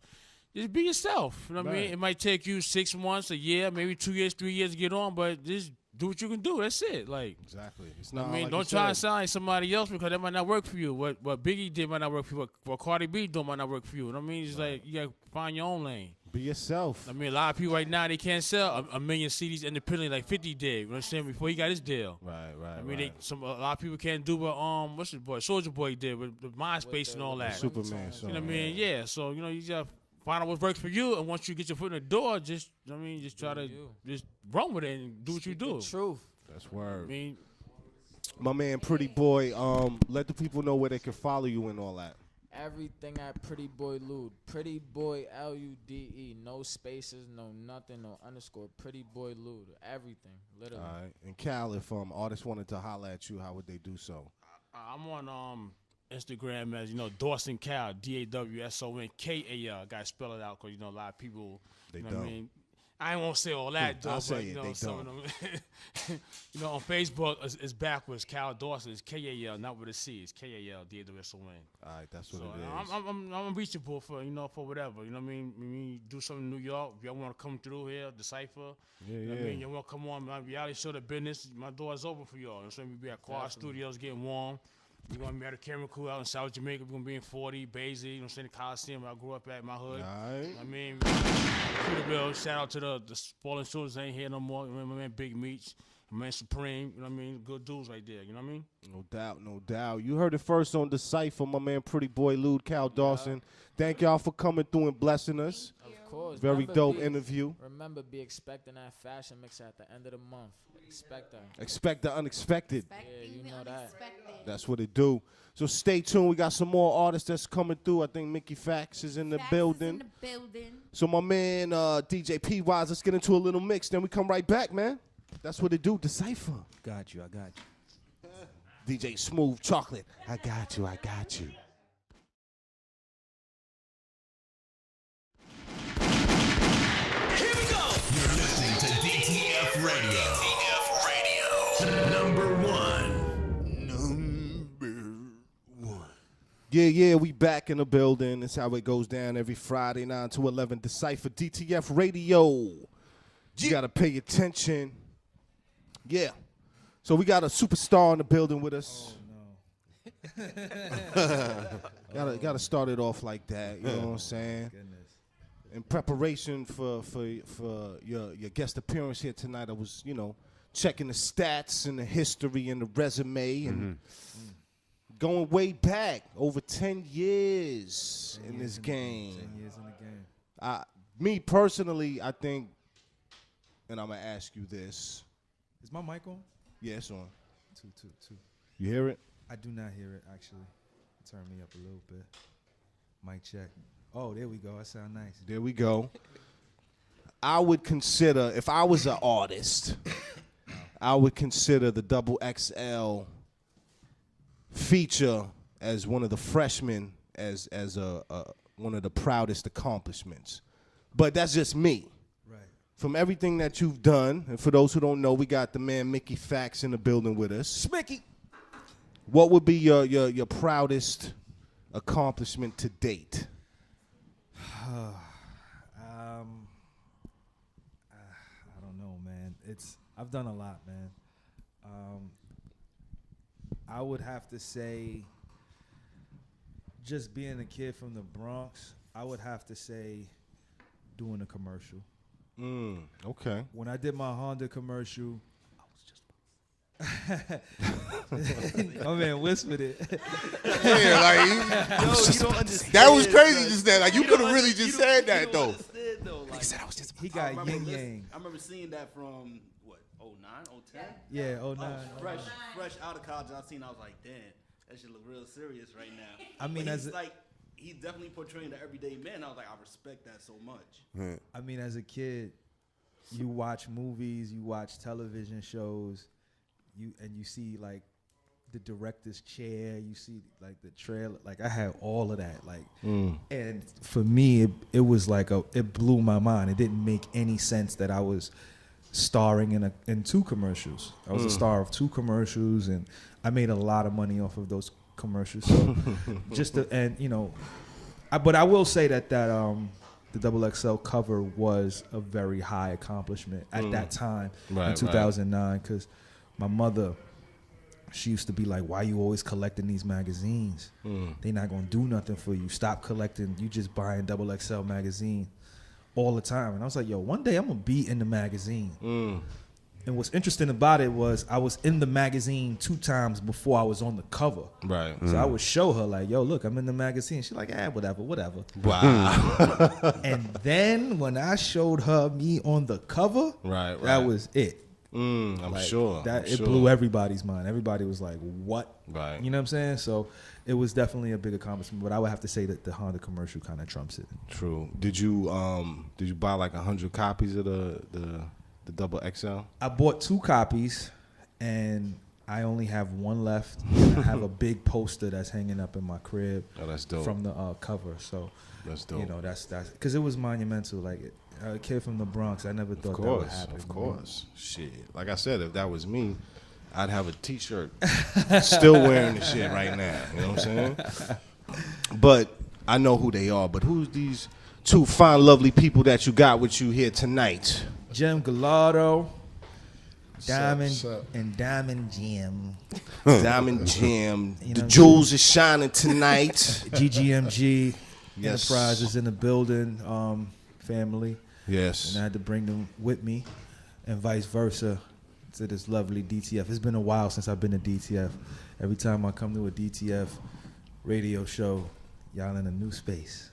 just be yourself. You know what I mean? It might take you 6 months, a year, maybe 2 years, 3 years to get on, but just do what you can do. That's it. Like, exactly. It's I not mean, like don't you try to said. sound like somebody else because that might not work for you. What Biggie did might not work for you. What Cardi B doing might not work for you. You know what I mean? It's like you got to find your own lane. Be yourself. I mean, a lot of people right now, they can't sell a million CDs independently like 50 did. You know what I'm saying? Before he got his deal. Right. I mean, a lot of people can't do what what's his boy, Soulja Boy did with the MySpace and all that. Superman. You know what I mean? Yeah. So you just find out what works for you, and once you get your foot in the door, just try to just run with it and do what you do. Truth. That's word. I mean, my man, Pretty Boy. Let the people know where they can follow you and all that. Everything at Pretty Boy Lude. Pretty Boy Lude. No spaces, no nothing, no underscore. Pretty Boy Lude. Everything, literally. All right. And Kal, if artists wanted to holler at you, how would they do so? I'm on Instagram as Dawson Kal, DAWSONKAL. I gotta spell it out because a lot of people. They what don't. I mean, I ain't want to say all that though. I'll say but, it, they some of them. On Facebook it's backwards. Kal Dawson is KAL, not with a C. It's KAL, DAWSON. All right, that's what So it is. I'm reachable for whatever. You know what I mean? When you do something in New York, if y'all want to come through here, DaCypha. Yeah, You know what I yeah. mean? You want to come on my reality show, the business. My door's open for y'all. So we be at Quad Studios getting warm. We're going to be at a camera crew out in South Jamaica. We're going to be in 40, Basie, you know what I'm saying, the Coliseum where I grew up at in my hood. All right. I mean, Peterbilt, shout out to the Fallen Soldiers ain't here no more. My man Big Meats, my man Supreme, you know what I mean? Good dudes right there, you know what I mean? No doubt, no doubt. You heard it first on DaCypha, my man Pretty Boy Lude, Kal Dawson. Thank y'all for coming through and blessing us. Of course. Very Remember, dope interview. Remember, be expecting that fashion mix at the end of the month. Expect that. Expect the unexpected. Yeah, you know that. That's what it do. So stay tuned. We got some more artists that's coming through. I think Mickey Factz is in the building. So my man DJ P-Wise, let's get into a little mix. Then we come right back, man. That's what it do. DaCypha. Got you. I got you. DJ Smooth Chocolate. I got you. I got you. Here we go. You're listening to DTF Radio. DTF Radio. Number one. Yeah, we back in the building. That's how it goes down every Friday, 9 to 11. DaCypha DTF Radio. You got to pay attention. Yeah. So we got a superstar in the building with us. Gotta start it off like that. You know what I'm saying? In preparation for your guest appearance here tonight, I was, checking the stats and the history and the resume and going way back, over 10 years in this game. 10 years in the game. Me personally, I think, and I'm going to ask you this. Is my mic on? Yeah, it's on. Two. You hear it? I do not hear it, actually. Turn me up a little bit. Mic check. Oh, there we go. That sound nice. There we go. I would consider, if I was an artist, I would consider the Double XL feature as one of the freshmen as one of the proudest accomplishments. But that's just me. Right. From everything that you've done, and for those who don't know, we got the man Mickey Factz in the building with us. Smicky. What would be your proudest accomplishment to date? I don't know, man. I've done a lot, man. I would have to say, just being a kid from the Bronx, I would have to say doing a commercial. Okay. When I did my Honda commercial, my man whispered it. Yeah, like you don't understand. That was crazy just then. Like you could have really just said that though. Like, he said I was just. He got yin yang. I remember seeing that from what 09, 010? Yeah, 09. Fresh out of college. I was like, damn, that shit look real serious right now. I mean, but he's definitely portraying the everyday man. I was like, I respect that so much. I mean, as a kid, you watch movies, you watch television shows, you see like the director's chair, you see like the trailer. Like I had all of that. Like, and for me, it was like it blew my mind. It didn't make any sense that I was starring in 2 commercials. I was a star of 2 commercials, and I made a lot of money off of those commercials. So but I will say that the Double XL cover was a very high accomplishment at that time in 2009, because my mother, she used to be like, why you always collecting these magazines? They not gonna do nothing for you. Stop collecting. You just buying Double XL magazine all the time. And I was like, yo, one day I'm gonna be in the magazine. And what's interesting about it was I was in the magazine 2 times before I was on the cover. Right. So I would show her like, yo, look, I'm in the magazine. She's like, whatever. Wow. And then when I showed her me on the cover, that was it. I'm sure. It blew everybody's mind. Everybody was like, what? Right. You know what I'm saying? So it was definitely a big accomplishment, but I would have to say that the Honda commercial kind of trumps it. True. Did you buy like 100 copies of the Double XL? I bought 2 copies, and I only have 1 left. And I have a big poster that's hanging up in my crib. Oh, that's dope. From the cover. So that's dope. You know, that's because it was monumental. Like a kid from the Bronx, I never thought that would happen. Of course. Shit. Like I said, if that was me, I'd have a T-shirt still wearing the shit right now. You know what I'm saying? But I know who they are. But who's these 2 fine, lovely people that you got with you here tonight? Gem Gallardo, Diamond, sup? and Diamond Gem. Diamond Gem. The jewels are shining tonight. GGMG Enterprises in the building, family. Yes. And I had to bring them with me, and vice versa, to this lovely DTF. It's been a while since I've been to DTF. Every time I come to a DTF radio show, y'all in a new space.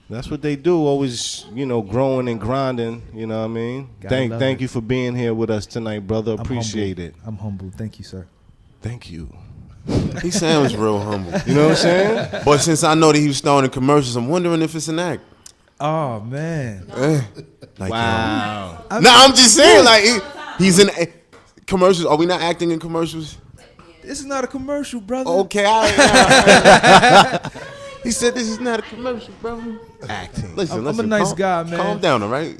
That's what they do, always, growing and grinding, you know what I mean? Thank you for being here with us tonight, brother. Appreciate it. I'm humbled. Thank you, sir. Thank you. He sounds real humble. You know what I'm saying? But since I know that he was starring in commercials, I'm wondering if it's an act. Oh, man. Wow. I'm just saying, like, he's in commercials. Are we not acting in commercials? This is not a commercial, brother. Okay, he said this is not a commercial, bro. Acting. Listen, I'm a nice guy, man. Calm down, all right?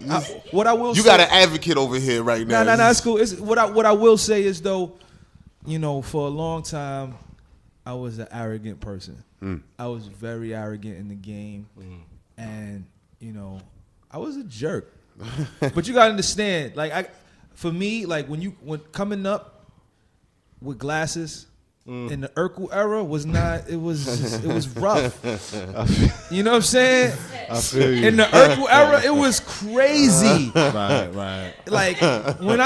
What I will you say, got an advocate over here right now. No, that's cool. What I will say is, though, for a long time, I was an arrogant person. I was very arrogant in the game, and I was a jerk. But you gotta understand, like, for me, like when coming up with glasses, in the Urkel era was not. It was rough. You know what I'm saying? I feel you. In the Urkel era, it was crazy. Right. Like when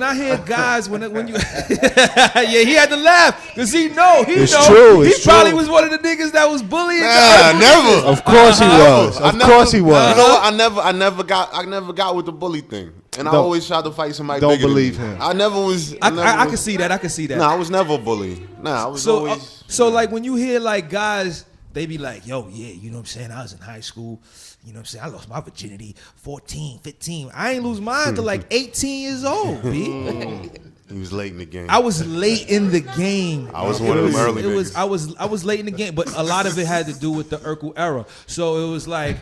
I hear guys when you yeah, he had to laugh because he know. True. He probably was one of the niggas that was bullying. Never. Of course he was. Of course he was. You know what? I never got with the bully thing, and I always tried to fight somebody. Don't bigger believe than me. him. I never was. I can see that. I can see that. Nah, I was never a bully. Nah, I was always. So like when you hear like guys, they be like, yo, yeah, you know what I'm saying? I was in high school. You know what I'm saying? I lost my virginity 14, 15. I ain't lose mine until like 18 years old, B. He was late in the game. I was late in the game. I was one of them early niggas. I was late in the game, but a lot of it had to do with the Urkel era. So it was like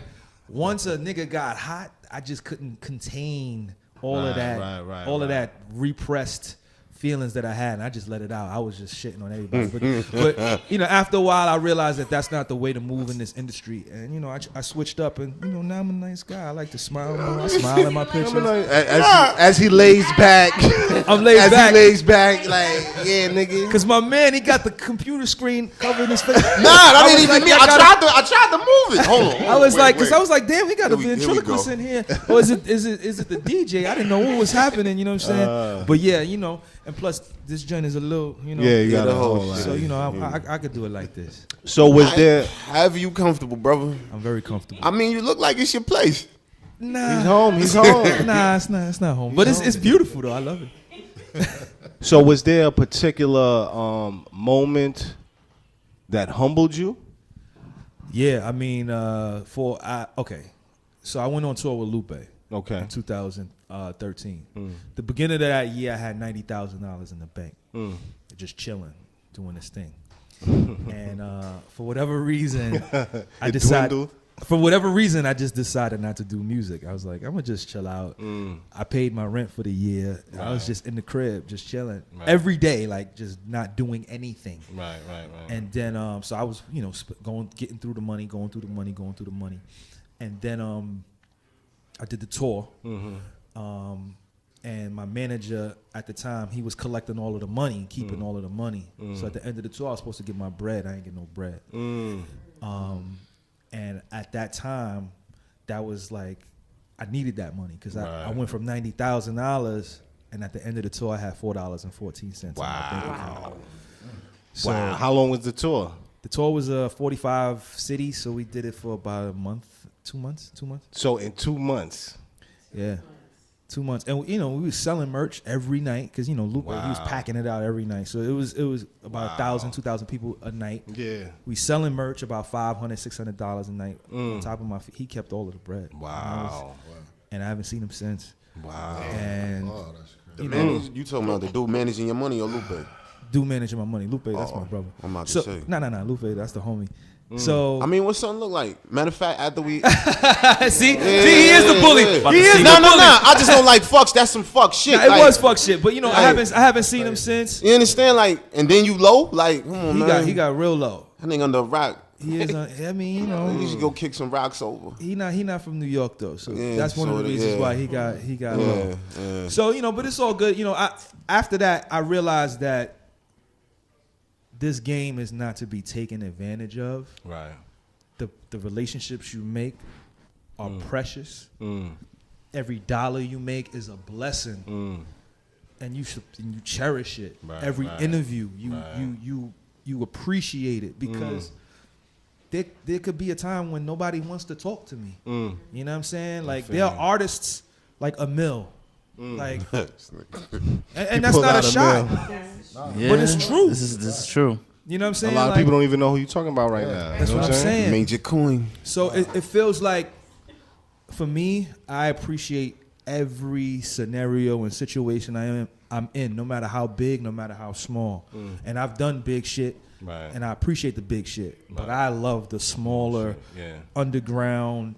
once a nigga got hot, I just couldn't contain all of that repressed feelings that I had, and I just let it out. I was just shitting on everybody. But you know, after a while, I realized that that's not the way to move in this industry. And you know, I switched up, and you know, now I'm a nice guy. I like to smile more. I smile in my pictures. As he lays back, I'm laid back. He lays back, like, yeah, nigga. Cause my man, he got the computer screen covering his face. Nah, that ain't even me. I tried to move it. Hold on. I was like, damn, we got a ventriloquist in here. Or is it the DJ? I didn't know what was happening. You know what I'm saying? But yeah, you know. And plus, this joint is a little, you know. Yeah, you got a whole. So you know, I could do it like this. So was there? Have you comfortable, brother? I'm very comfortable. I mean, you look like it's your place. Nah, He's home. Nah, it's not home. But it's beautiful though. I love it. So was there a particular moment that humbled you? Yeah, I mean, okay. So I went on tour with Lupe. Okay. In 2013. The beginning of that year, I had $90,000 in the bank, just chilling, doing this thing. And for whatever reason, I decided. For whatever reason, I just decided not to do music. I was like, I'm gonna just chill out. I paid my rent for the year. Right. I was just in the crib, just chilling every day, like just not doing anything. Right. And then, so I was, you know, getting through the money, going through the money, and then I did the tour. And my manager at the time, he was collecting all of the money, keeping all of the money. So at the end of the tour, I was supposed to get my bread. I ain't get no bread. And at that time, that was like, I needed that money because I went from $90,000, and at the end of the tour, I had $4.14. Wow. So how long was the tour? The tour was 45 cities, so we did it for about a month, 2 months. So in 2 months. Yeah. 2 months. And you know, we was selling merch every night because, you know, Lupe, he was packing it out every night. So it was about 1,000, 2,000 people a night. Yeah. We selling merch about $500, $600 a night. On top of my feet. He kept all of the bread. Wow. And I haven't seen him since. Wow. And you talking about the dude managing your money or Lupe? Dude managing my money. Lupe, that's my brother. I'm about to say. No. Lupe, that's the homie. So I mean, what's something look like? Matter of fact, after we see, he is the bully. He is no. I just don't like fucks. That's some fuck shit. Nah, it was fuck shit, but you know, I haven't seen him since. You understand? Like, and then you low, like, come on, man. He got real low. I think under a rock. He is. I mean, you know, you should go kick some rocks over. He not from New York though, so that's one of the reasons why he got low. Yeah. So you know, but it's all good. You know, after that, I realized that this game is not to be taken advantage of. Right. The relationships you make are precious. Every dollar you make is a blessing, and you cherish it. Every interview you appreciate it because there could be a time when nobody wants to talk to me. You know what I'm saying? Like there are artists like Emil, like, and that's not a shot, but it's true. This is true. You know what I'm saying? A lot of people don't even know who you're talking about right now. That's what I'm saying. Major coin. So it feels like, for me, I appreciate every scenario and situation I'm in, no matter how big, no matter how small. And I've done big shit, and I appreciate the big shit. But I love the smaller, underground,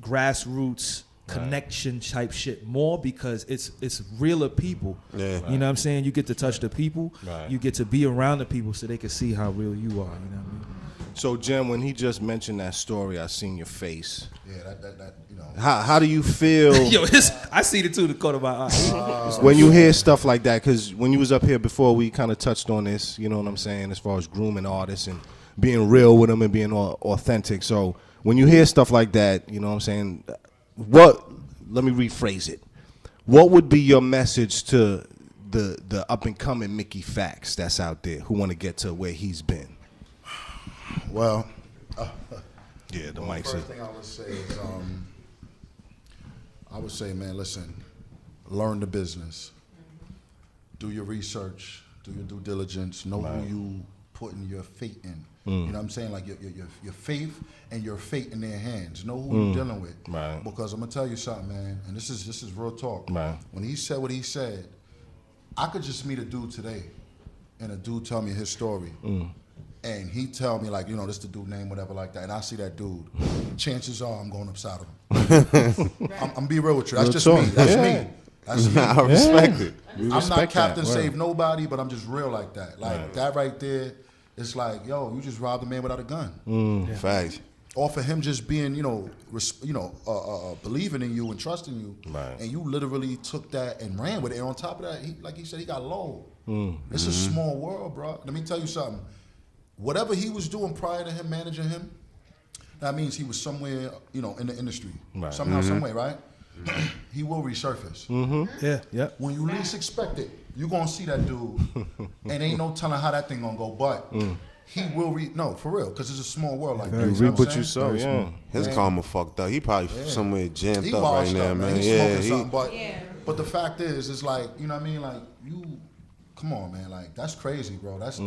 grassroots, connection type shit more because it's realer people. You know what I'm saying? You get to touch the people. You get to be around the people so they can see how real you are. You know what I mean? So, Gem, when he just mentioned that story, I seen your face. Yeah, that you know. How do you feel? Yo, I seen it too. The corner of my eye. When you hear stuff like that, because when you was up here before, we kind of touched on this. You know what I'm saying, as far as grooming artists and being real with them and being authentic. So when you hear stuff like that, you know what I'm saying. Let me rephrase it. What would be your message to the up and coming Mickey Factz that's out there who want to get to where he's been? Well, yeah, the mic. First thing I would say is, I would say, man, listen, learn the business, do your research, do your due diligence, know who you putting your fate in. You know what I'm saying? Like your faith and your fate in their hands. Know who you're dealing with. Right. Because I'm gonna tell you something, man, and this is real talk. Right. When he said what he said, I could just meet a dude today, and a dude tell me his story. And he tell me, like, you know, this the dude name, whatever like that, and I see that dude, chances are I'm going upside of him. I'm be real with you. That's just me. That's me. That's me. I respect it. I'm not Captain Save Nobody, but I'm just real like that. Like that right there, it's like, yo, you just robbed a man without a gun. Facts. Or for him just being, believing in you and trusting you, and you literally took that and ran with it. And on top of that, like he said, he got low. It's a small world, bro. Let me tell you something. Whatever he was doing prior to him managing him, that means he was somewhere, in the industry. Somehow, some way, right? He will resurface. Yeah. When you least expect it, you're going to see that dude. And ain't no telling how that thing going to go. But he will no, for real, because it's a small world like that. You reap what you sow, yeah. His karma fucked up. He probably somewhere jammed he up right now, up, man. He's smoking something. But the fact is, it's like, you know what I mean? Like, come on, man. Like, that's crazy, bro. That's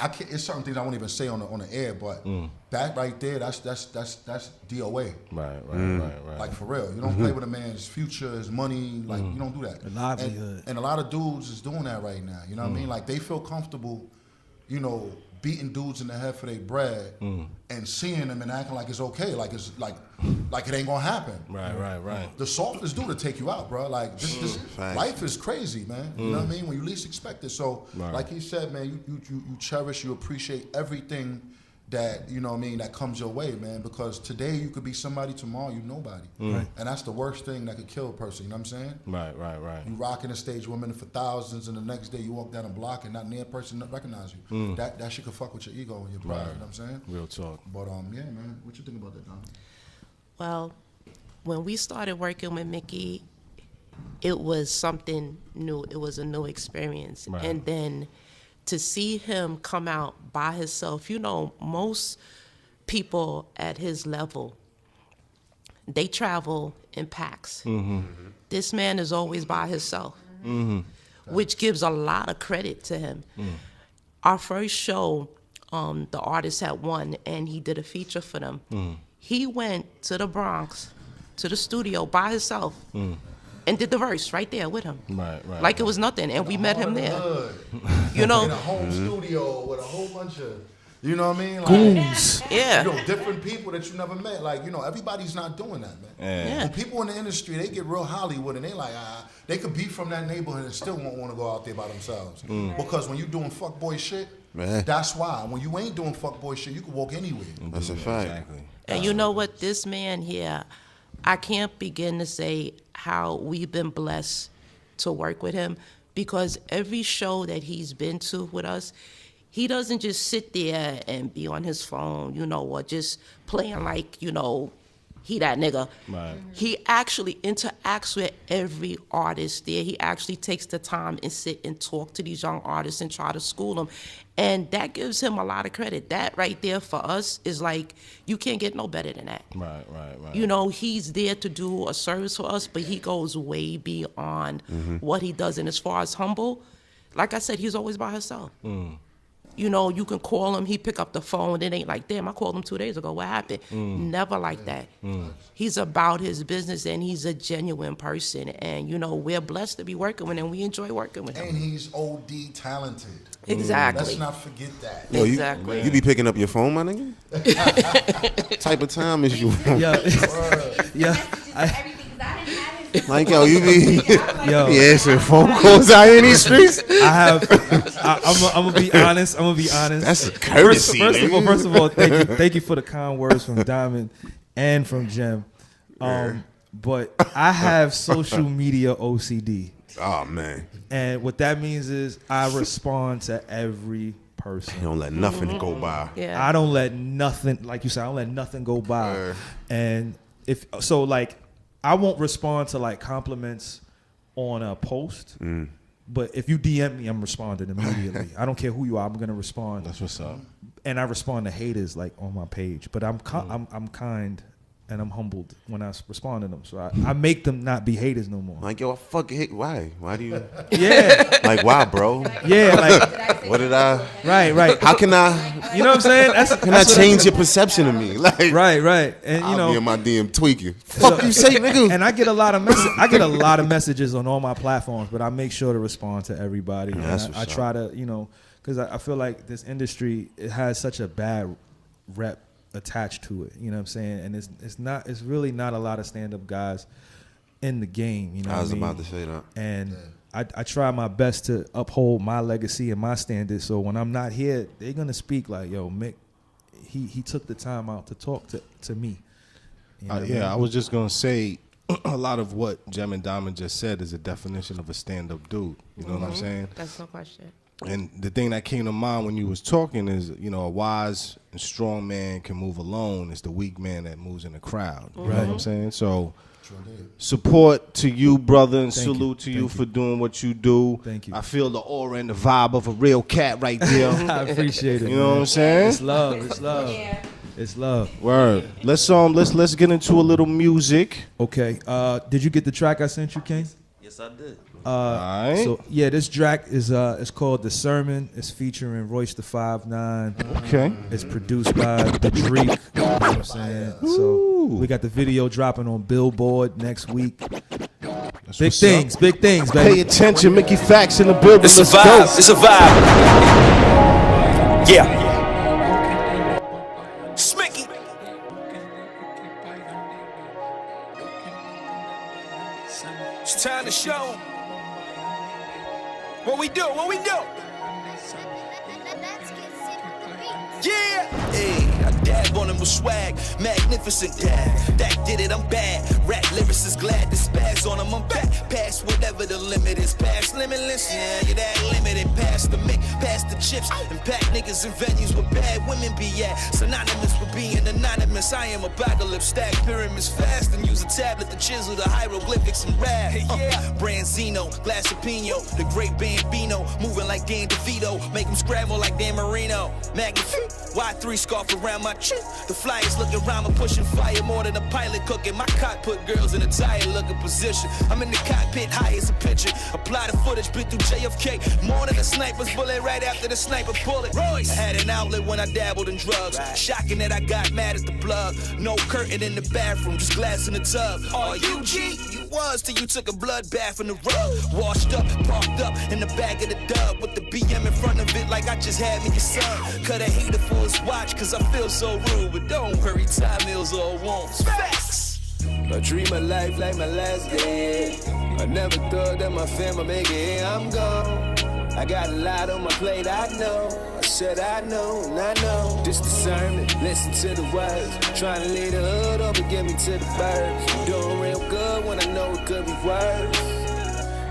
I can't. It's certain things I won't even say on the air, but that right there, that's DOA. Right. Like, for real, you don't play with a man's future, his money. Like, you don't do that. The livelihood. And a lot of dudes is doing that right now. You know what I mean? Like, they feel comfortable, beating dudes in the head for their bread and seeing them and acting like it's okay, like it's like it ain't gonna happen. Right. The softest dude to take you out, bro. Like this life is crazy, man. You know what I mean? When you least expect it. So, like he said, man, you cherish, you appreciate everything that, you know what I mean, that comes your way, man. Because today you could be somebody, tomorrow you nobody. And that's the worst thing that could kill a person, you know what I'm saying? Right. You rocking the stage women for thousands, and the next day you walk down a block and not near a person recognize you. That shit could fuck with your ego and your pride, you know what I'm saying? Real talk. But yeah, man, what you think about that, Don? Well, when we started working with Mickey, it was something new. It was a new experience. And then to see him come out by himself, most people at his level, they travel in packs. This man is always by himself, which gives a lot of credit to him. Our first show, the artist had won, and he did a feature for them. He went to the Bronx, to the studio by himself, and did the verse right there with him. Right. Like it was nothing, and we met him there. In a home studio with a whole bunch of, you know what I mean? Like, goons. Yeah. Different people that you never met. Like, everybody's not doing that, man. Yeah. When people in the industry, they get real Hollywood, and they like, they could be from that neighborhood and still won't want to go out there by themselves. Because when you doing fuckboy shit, that's why. When you ain't doing fuckboy shit, you can walk anywhere. That's a fact. Exactly. And you know what? This man here, I can't begin to say how we've been blessed to work with him, because every show that he's been to with us, he doesn't just sit there and be on his phone, or just playing like, he that nigga. Right. He actually interacts with every artist there. He actually takes the time and sit and talk to these young artists and try to school them. And that gives him a lot of credit. That right there for us is like, you can't get no better than that. Right. He's there to do a service for us, but he goes way beyond what he does. And as far as humble, like I said, he's always by himself. You can call him, he pick up the phone, it ain't like, damn, I called him 2 days ago, what happened? Never like that. He's about his business, and he's a genuine person, and we're blessed to be working with him, we enjoy working with him. And he's OD talented. Exactly. Let's not forget that. Yo, exactly. You be picking up your phone, my nigga? Type of time is you on? Yeah. Everything, 'cause I didn't have his Like, yo, you be Yo. answering phone calls out in these streets? I'm gonna be honest. That's a courtesy. First of all, thank you for the kind words from Diamond and from Gem. But I have social media OCD. Oh man. And what that means is I respond to every person. You don't let nothing go by. Yeah. I don't let nothing, like you said, I don't let nothing go by. And if so, like, I won't respond to like compliments on a post. But if you DM me, I'm responding immediately. I don't care who you are, I'm gonna respond. That's what's up. And I respond to haters like on my page. But I'm kind and I'm humbled when I respond to them. So I make them not be haters no more. Like, yo, I fucking hate. Why? Why do you? Yeah. Like, why, bro? Yeah, like. What did I? Right. How can I? You know what I'm saying? Can I change your perception of me? Like, right. And you I'll know, be in my DM tweaking. Fuck you say, nigga. And I get a lot of messages on all my platforms, but I make sure to respond to everybody. Yeah, I try to, you know, because I feel like this industry, it has such a bad rep attached to it. You know what I'm saying? And it's really not a lot of stand-up guys in the game. You know, I was about to say that. And I try my best to uphold my legacy and my standards. So when I'm not here, they're gonna speak like, yo, Mick, he took the time out to talk to me. You know what I mean? I was just gonna say a lot of what Gem and Diamond just said is a definition of a stand-up dude. You know what I'm saying? That's no question. And the thing that came to mind when you was talking is, you know, a wise and strong man can move alone. It's the weak man that moves in the crowd. You know what I'm saying? So support to you, brother, and salute to you for doing what you do. Thank you. I feel the aura and the vibe of a real cat right there. I appreciate it. You know what I'm saying? It's love. It's love. Word. Let's get into a little music. Okay. Did you get the track I sent you, King? Yes, I did. Alright. So yeah, this track is it's called The Sermon. It's featuring Royce the 5'9". Okay. It's produced by the Drake. You know what I'm saying? So we got the video dropping on Billboard next week. Big things, baby. Pay attention, Mickey Factz in the building. It's a vibe. It's a vibe. Yeah. Smicky. It's time to show 'em what we do. Yeah. Hey, I dab on him with swag, magnificent dab. That did it, I'm bad. Rap lyricists glad to spaz on him, I'm back. Past whatever the limit is, past limitless. Yeah, you're that limited. Past the mic, past the chips, and pack niggas in venues where bad women be at. Synonymous with being anonymous. I am a apocalypse, stack pyramids fast, and use a tablet to chisel the hieroglyphics and rap. Branzino, glass of Pino, the great Bambino, moving like Dan DeVito, make him scramble like Dan Marino. Magnifique. Y3 scarf around my chin. The flyers looking around me, pushing fire more than a pilot cooking. My cockpit girls in a tired looking position. I'm in the cockpit, high as a picture. Apply the footage, been through JFK. More than a sniper's bullet right after the sniper bullet. Royce. I had an outlet when I dabbled in drugs. Shocking that I got mad at the plug. No curtain in the bathroom, just glass in the tub. Oh, you G? You was till you took a blood bath in the rug. Washed up, parked up in the back of the dub with the BM in front of it like I just had me a son. Cut a hater for his watch cause I feel so rude. But don't worry, time heals all wounds. Facts! I dream my life like my last day. I never thought that my family make it. Here I'm gone. I got a lot on my plate, I know. I said I know, and I know. This discernment, listen to the words. Trying to lead the hood up and get me to the birds. Doing real good when I know it could be worse.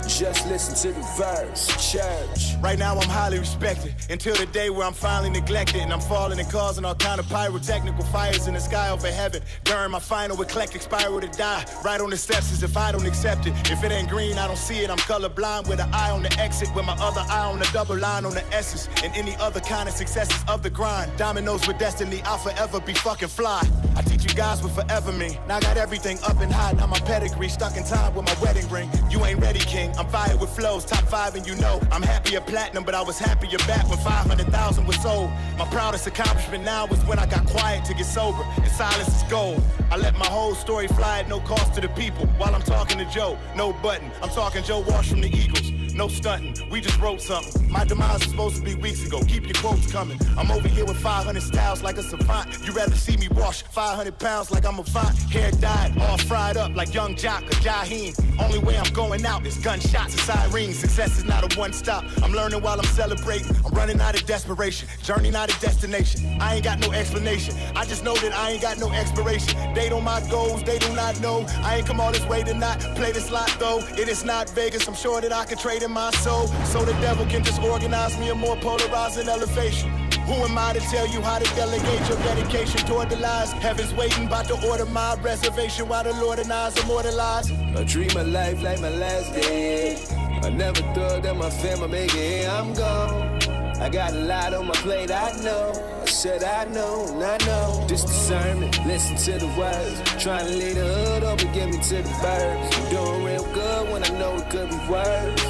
Just listen to the verse, church. Right now I'm highly respected, until the day where I'm finally neglected, and I'm falling and causing all kind of pyrotechnical fires in the sky over heaven. During my final eclectic spiral to die, right on the steps as if I don't accept it. If it ain't green, I don't see it. I'm colorblind with an eye on the exit, with my other eye on the double line on the S's, and any other kind of successes of the grind. Dominoes with destiny, I'll forever be fucking fly. I teach you guys what forever mean. Now I got everything up and high, now my pedigree stuck in time with my wedding ring. You ain't ready, king. I'm fired with flows, top 5 and you know I'm happier platinum, but I was happier back when 500,000 was sold. My proudest accomplishment now is when I got quiet to get sober, and silence is gold. I let my whole story fly at no cost to the people while I'm talking to Joe. No button, I'm talking Joe Walsh from the Eagles. no stunting, we just wrote something. My demise was supposed to be weeks ago, keep your quotes coming. I'm over here with 500 styles like a savant. You rather see me wash 500 pounds like I'm a font. Hair dyed, all fried up like young Jock or Jaheim. Only way I'm going out is gunshots and sirens. Success is not a one stop. I'm learning while I'm celebrating. I'm running out of desperation, journey not a destination. I ain't got no explanation, I just know that I ain't got no expiration. Date on my goals, they do not know. I ain't come all this way to not play this lot though. It is not Vegas, I'm sure that I can trade in my soul. So the devil can just organize me a more polarizing elevation. Who am I to tell you how to delegate your dedication toward the lies? Heaven's waiting, about to order my reservation while the Lord and I's immortalized. I treat my life like my last day. I never thought that my family make it, I'm gone. I got a lot on my plate, I know. I said I know, and I know. This discernment, listen to the words. Trying to lead the hood up and get me to the birds. I'm doing real good when I know it could be worse.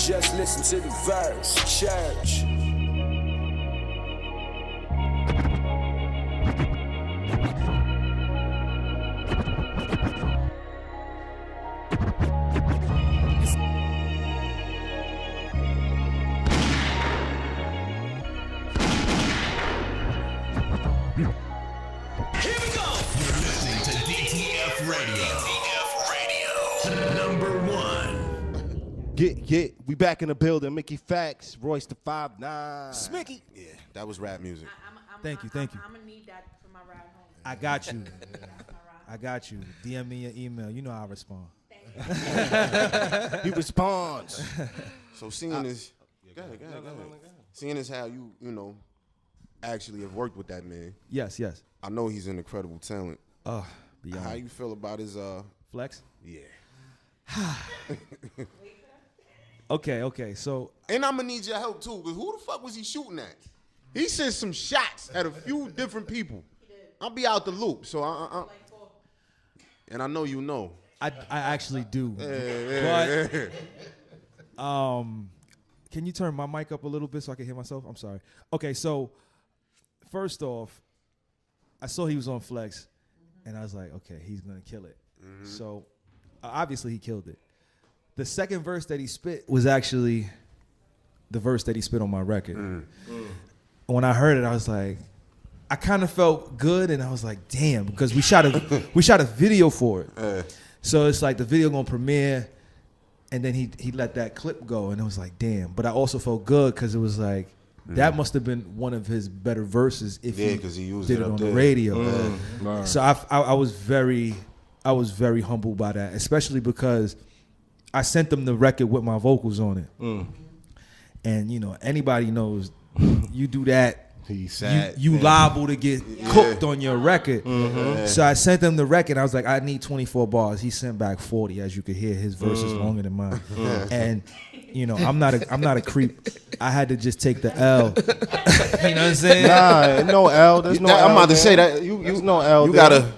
Just listen to the verse, church. We back in the building. Mickey Factz, Royce the 5'9". Smicky. Yeah, that was rap music. Thank you. I'm gonna need that for my ride home. I got you. I got you. DM me your email. You know I'll respond. He responds. So seeing this, go ahead. Seeing as how you know, actually have worked with that man. Yes. I know he's an incredible talent. Beyond. How you feel about his flex? Yeah. Okay, so and I'm gonna need your help too, because who the fuck was he shooting at? He sent some shots at a few different people. I'll be out the loop, so and I know you know. I actually do. Yeah. But can you turn my mic up a little bit so I can hear myself? I'm sorry. Okay, so first off, I saw he was on Flex, and I was like, okay, he's gonna kill it. Mm-hmm. So obviously he killed it. The second verse that he spit was actually the verse that he spit on my record. When I heard it, I was like, I kind of felt good, and I was like, damn, because we shot a video for it. So it's like the video gonna premiere, and then he let that clip go, and it was like, damn. But I also felt good because it was like that must have been one of his better verses if he used did it on the radio. So I was very humbled by that, especially because I sent them the record with my vocals on it. And, you know, anybody knows you do that, you liable to get cooked on your record. So I sent them the record. I was like, I need 24 bars. He sent back 40. As you could hear, his verse is longer than mine. And, you know, I'm not a creep. I had to just take the L. You know what I'm saying? Nah, no L. There's no L. I'm about to say that. There's no L. You gotta.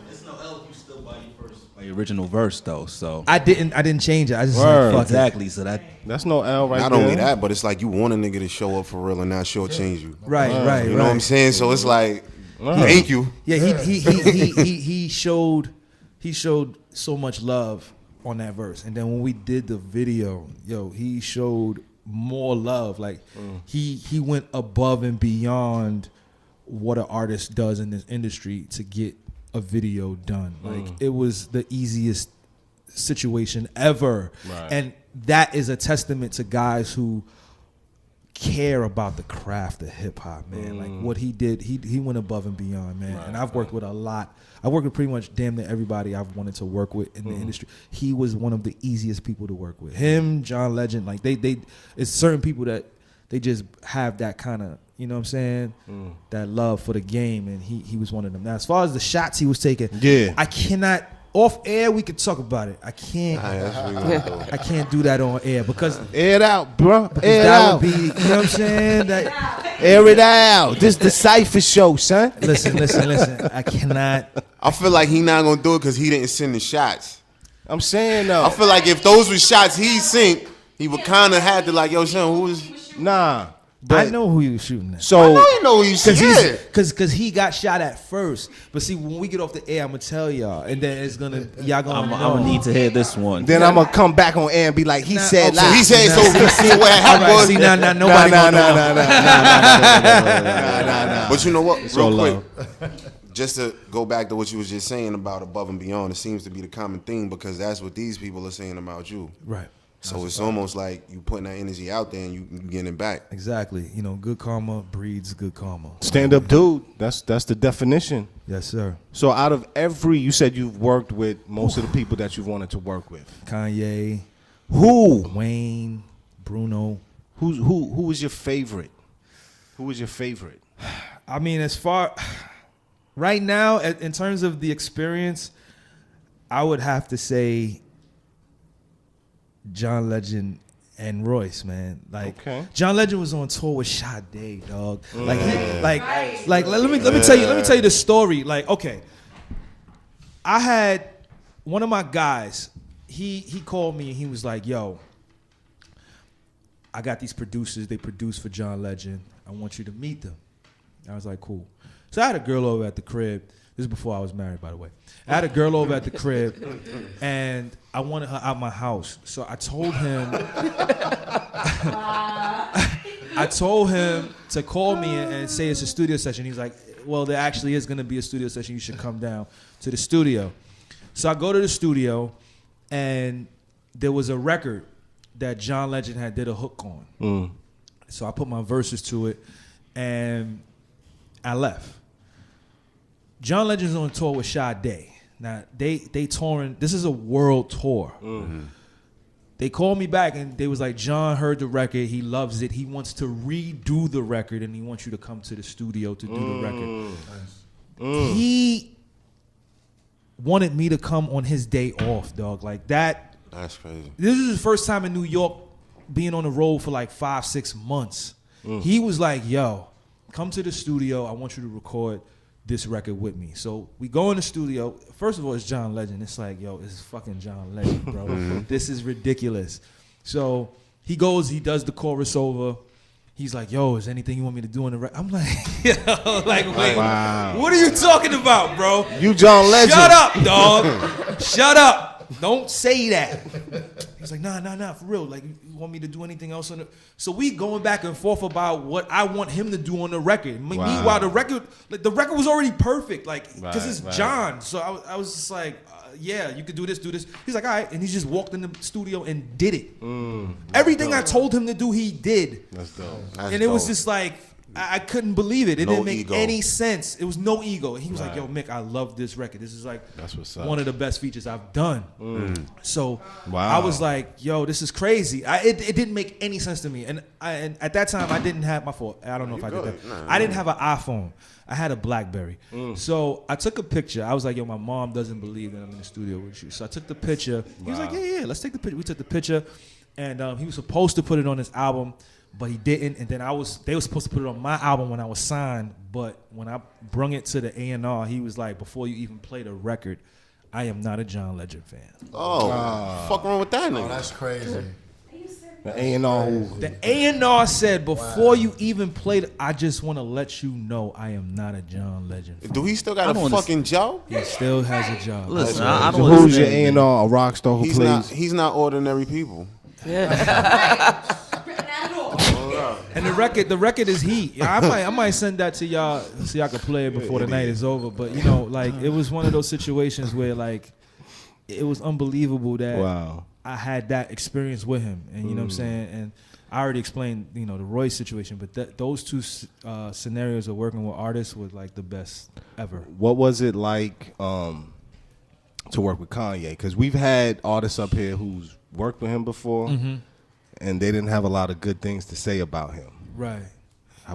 Original verse though, so I didn't change it. I just like, fuck exactly. It. So that's no L right Not there. only that, but it's like you want a nigga to show up for real and not shortchange you. Right. You know what I'm saying? So it's like, thank you. Yeah, he showed so much love on that verse, and then when we did the video, he showed more love. Like he went above and beyond what an artist does in this industry to get a video done. Like it was the easiest situation ever. Right. And that is a testament to guys who care about the craft of hip hop, man. Like what he did, he went above and beyond, man. Right, and I've worked with a lot. I worked with pretty much damn near everybody I've wanted to work with in the industry. He was one of the easiest people to work with. Him, John Legend, like they it's certain people that they just have that kind of, you know what I'm saying, that love for the game, and he was one of them. Now, as far as the shots he was taking, I cannot, off air we could talk about it. I can't I can't do that on air because air it out, bro. Air it that out. would be, you know what I'm saying? That, air it out. This DaCypha show, son. Listen. I cannot. I feel like he not gonna do it because he didn't send the shots. I'm saying though. I feel like if those were shots he sent, he would kind of have to like, yo, son, who was? Nah. I know who he was shooting at. So I know you know who you shooting. Because he got shot at first. But see, when we get off the air, I'm gonna tell y'all, and then it's gonna y'all gonna. I'm gonna need to hear this one. Then I'm gonna come back on air and be like, he said live. He said so. See what happened was. See, now nobody gonna know. Nah. But you know what? So Real quick, just to go back to what you was just saying about above and beyond, it seems to be the common thing because that's what these people are saying about you. Right. So it's almost like you putting that energy out there and you getting it back. Exactly. You know, good karma breeds good karma. Stand up dude. That's the definition. Yes, sir. So out of you said you've worked with most of the people that you've wanted to work with. Kanye. Who? Wayne. Bruno. Who was your favorite? Who was your favorite? I mean, as far right now, in terms of the experience, I would have to say John Legend and Royce, man. Like John Legend was on tour with Sade, dog. Like let me tell you the story. Like, okay, I had one of my guys. He called me and he was like, "Yo, I got these producers. They produce for John Legend. I want you to meet them." I was like, "Cool." So I had a girl over at the crib. This is before I was married, by the way. I had a girl over at the crib, and I wanted her out my house. So I told him, to call me and say it's a studio session. He's like, "Well, there actually is going to be a studio session. You should come down to the studio." So I go to the studio, and there was a record that John Legend had did a hook on. So I put my verses to it, and I left. John Legend's on tour with Sade. Now they touring. This is a world tour. They called me back and they was like, "John heard the record. He loves it. He wants to redo the record and he wants you to come to the studio to do the record." He wanted me to come on his day off, dog. Like that. That's crazy. This is his first time in New York, being on the road for like 5-6 months. He was like, "Yo, come to the studio. I want you to record this record with me." So we go in the studio. First of all, it's John Legend. It's like, yo, it's fucking John Legend, bro. This is ridiculous. So he goes, he does the chorus over. He's like, "Yo, is anything you want me to do on the record?" I'm like, yo, like, wait, what are you talking about, bro? You John Legend. Shut up, dog. Shut up. Don't say that. He's like, nah, for real. Like, you want me to do anything else on it? So we going back and forth about what I want him to do on the record. Meanwhile, the record was already perfect, like, because it's John. So I was just like, yeah, you could do this. He's like, all right, and he just walked in the studio and did it. Everything I told him to do, he did. That's dope. And it was just like, I couldn't believe it. It didn't make any sense. It was no ego. And he was like, "Yo, Mick, I love this record. This is like one of the best features I've done." So I was like, "Yo, this is crazy." It didn't make any sense to me. And at that time, I didn't have my fault. I don't know if I did that. I didn't have an iPhone. I had a BlackBerry. So I took a picture. I was like, "Yo, my mom doesn't believe that I'm in the studio with you." So I took the picture. He was like, "Yeah, let's take the picture." We took the picture, and he was supposed to put it on his album, but he didn't. And then they were supposed to put it on my album when I was signed. But when I brung it to the A&R, he was like, "Before you even play the record, I am not a John Legend fan." Fuck wrong with that nigga? Oh, that's crazy. The A&R. The A&R said, "Before you even played it, I just want to let you know I am not a John Legend fan." Do he still got a fucking job? He still has a job. Listen, I don't Who's your A&R? A rock star who plays? He's not ordinary people. And the record is heat. I might send that to y'all so y'all can play it before the night is over. But you know, like, it was one of those situations where, like, it was unbelievable that I had that experience with him. And you know what I'm saying? And I already explained, you know, the Royce situation, but those two scenarios of working with artists was like the best ever. What was it like to work with Kanye? Because we've had artists up here who's worked with him before. And they didn't have a lot of good things to say about him. Right.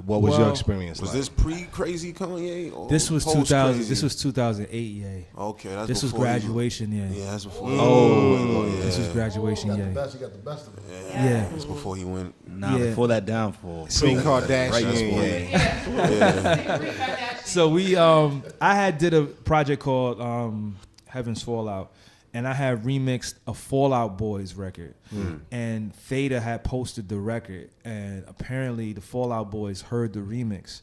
What was your experience was like? this pre-crazy Kanye? Or this was 2000. This was 2008. Yeah. Okay, that's this was graduation. Yeah. Yeah, that's before. This was graduation. You Yeah. got the best of it. Yeah. That's before he went. Before that downfall. Pre-Kardashian. So we, I had did a project called Heaven's Fallout. and I had remixed a Fall Out Boys record, and Fada had posted the record, and apparently the Fall Out Boys heard the remix,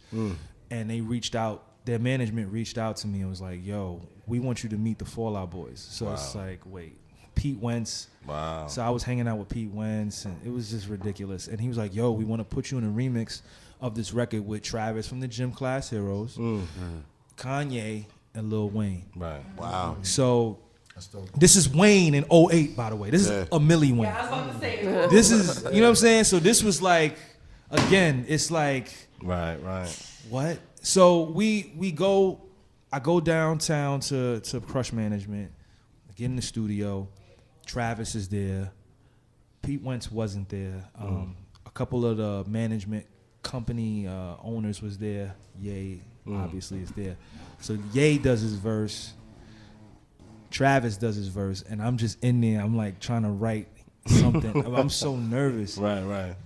and they reached out. Their management reached out to me and was like, "Yo, we want you to meet the Fall Out Boys." So it's like, wait, Pete Wentz. Wow. So I was hanging out with Pete Wentz, and it was just ridiculous. And he was like, "Yo, we want to put you in a remix of this record with Travis from the Gym Class Heroes, Kanye, and Lil Wayne." Right. Wow. So this is Wayne in 08, by the way. This is a Millie Wayne. Yeah, I was about to say. This is, you know what I'm saying? So this was like, again, it's like, right. what? So I go downtown to Crush Management, get in the studio. Travis is there. Pete Wentz wasn't there. A couple of the management company owners was there. Ye obviously is there. So Ye does his verse. Travis does his verse, and I'm just in there. I'm like trying to write something. I'm so nervous. Right.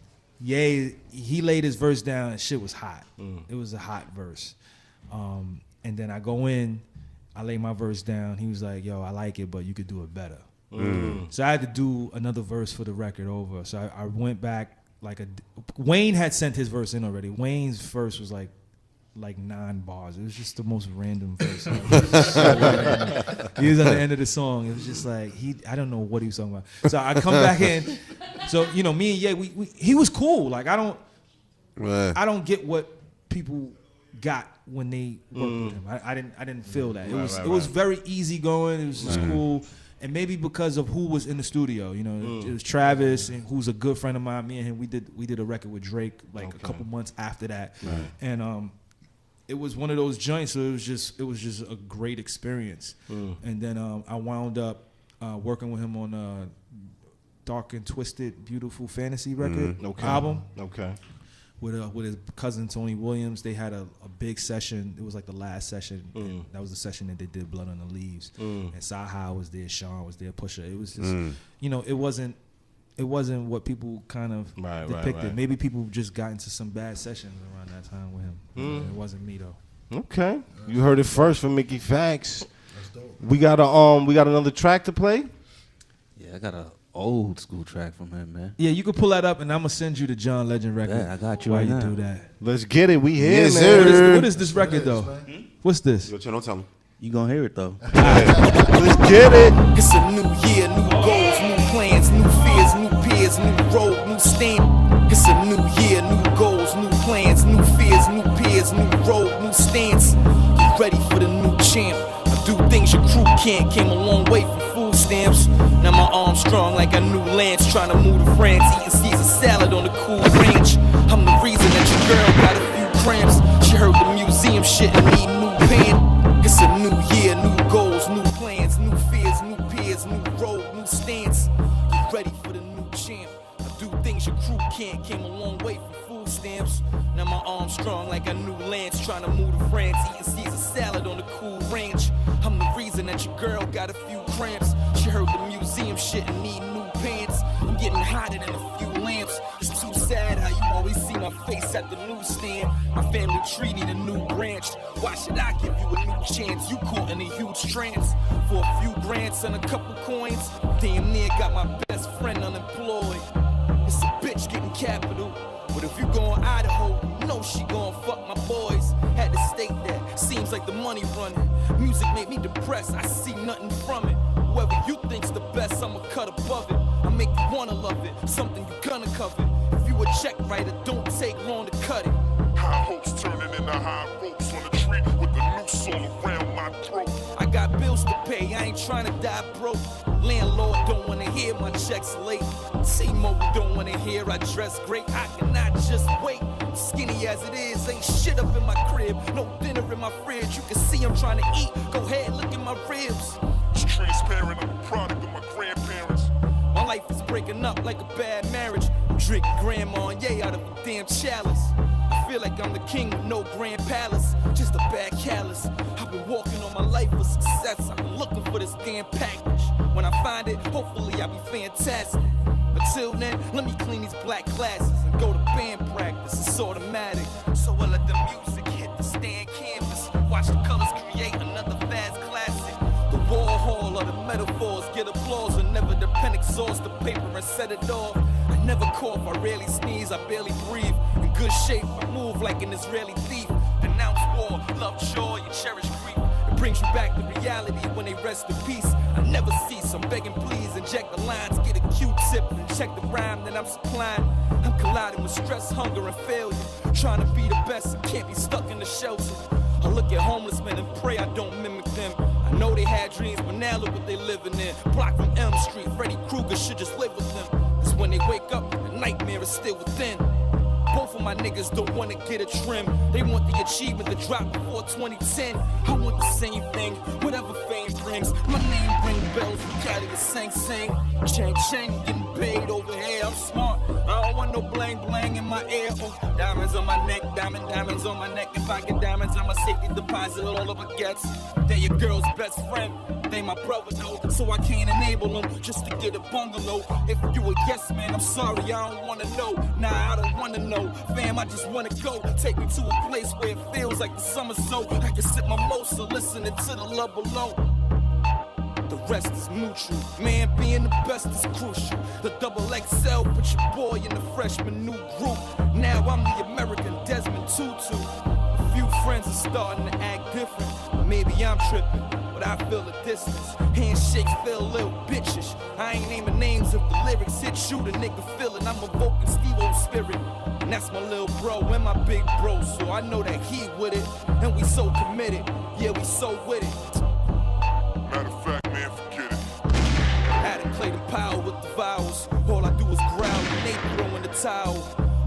Ye, he laid his verse down, and shit was hot. It was a hot verse. And then I go in, I lay my verse down. He was like, "Yo, I like it, but you could do it better." So I had to do another verse for the record over. So I went back Wayne had sent his verse in already. Wayne's verse was like 9 bars. It was just the most random verse. He was at the end of the song. It was just like I don't know what he was talking about. So I come back in. So me and Ye, he was cool. Like I don't get what people got when they worked with him. I didn't feel that. It was very easygoing. It was just cool. And maybe because of who was in the studio, it was Travis, and who's a good friend of mine. Me and him, we did a record with Drake a couple months after that, and it was one of those joints. So it was just a great experience. And then I wound up working with him on a Dark and Twisted, Beautiful Fantasy record album. Okay. With his cousin Tony Williams, they had a big session. It was like the last session. And that was the session that they did Blood on the Leaves. And Saha was there, Sean was there, Pusha. It was just, it wasn't what people kind of depicted. Right. Maybe people just got into some bad sessions around that time with him. It wasn't me though. Okay, you heard it first from Mickey Factz. We got another track to play. Yeah, I got a old school track from him, man. Yeah, you can pull that up, and I'm gonna send you the John Legend record. Yeah, I got you while right you now. do that. Let's get it. We here, Yes, man. sir. What is this record though? What's this? Yo, don't tell him. You gonna hear it though. Let's get it. It's a new year, new goals, new plans, new fears, new peers, new road, new stand. It's a new year, new goals, new plans, new fears, new peers, new road, new stance. Get ready for the new champ. I do things your crew can't. Came a long way from food stamps. Now my arms strong like a new Lance, trying to move to France, eating Caesar salad on the cool range. I'm the reason that your girl got a few cramps. She heard the museum shit and need new pants. It's a new year, new goals, new plans, new fears, new peers, new road, new stance. Get ready for the new champ. I do things your crew can't. Came a long way from food stamps. Now my arms strong like a new Lance, trying to move to France, eating Caesar salad on the cool range. I'm the reason that your girl got a few cramps. She heard the museum shit and need new pants. I'm getting hotter than a few lamps. It's too sad how you always see my face at the newsstand. My family tree need a new branch. Why should I give you a new chance? You caught in a huge trance. For a few grants and a couple coins, damn near got my best friend unemployed. It's a bitch getting capital. But if you going Idaho, you know she gon' fuck my boys. Had to state that, seems like the money running. Music made me depressed, I see nothing from it. Whoever you think's the best, I'ma cut above it. I make you wanna love it, something you gonna covet. If you a check writer, don't take long to cut it. High hopes turning into high ropes on the tree with the noose all around my throat. I got bills to pay, I ain't trying to die broke. Landlord don't wanna hear my checks late. T-Mobile don't wanna hear I dress great. I cannot just wait. Skinny as it is, ain't shit up in my crib. No dinner in my fridge, you can see I'm trying to eat. Go ahead, look at my ribs. It's transparent, I'm a product of my grandparents. My life is breaking up like a bad marriage. Drink grandma and yay out of a damn chalice. I feel like I'm the king with no grand palace, just a bad callus. I've been walking on my life for success. I've been looking for this damn package. When I find it, hopefully I'll be fantastic. Until then, let me clean these black classes and go to band practice. It's automatic. So I let the music hit the stand canvas. Watch the colors create another fast classic. The Warhol of the metaphors get exhaust the paper and set it off. I never cough, I rarely sneeze, I barely breathe. In good shape, I move like an Israeli thief. Denounce war, love joy, and cherish grief. It brings you back to reality when they rest in peace. I never cease, I'm begging please, inject the lines, get a Q-tip and check the rhyme that I'm supplying. I'm colliding with stress, hunger, and failure. Trying to be the best and can't be stuck in the shelter. I look at homeless men and pray I don't mimic them. I know they had dreams, but now look what they living in. Block from Elm Street, Freddy Krueger should just live with them. Cause when they wake up, the nightmare is still within. Both of my niggas don't wanna get a trim. They want the achievement to drop before 2010. I want the same thing, whatever fame brings. My name ring bells, we carry the sing. Chang chang, getting paid over here, I'm smart. I don't want no bling bling in my ear. Oh, diamonds on my neck, diamonds on my neck. If I get diamonds, I'm a safety deposit all of it gets. They're your girl's best friend. They my brother though, so I can't enable them just to get a bungalow. If you a yes man, I'm sorry, I don't wanna know. Nah, I don't wanna know, fam, I just wanna go. Take me to a place where it feels like the summer, so I can sip mimosa, listening to the love below. The rest is mutual, man, being the best is crucial. The double XL put your boy in the freshman new group. Now I'm the American Desmond Tutu. A few friends are starting to act different. Maybe I'm tripping, but I feel the distance. Handshakes feel a little bitchish. I ain't naming names if the lyrics hit you. The nigga feeling I'm evoking Steve-O's spirit. And that's my little bro and my big bro. So I know that he with it. And we so committed. Yeah, we so with it. Matter of fact, man, forget it. Had to play the power with the vowels. All I do is growl and they throw in the towel.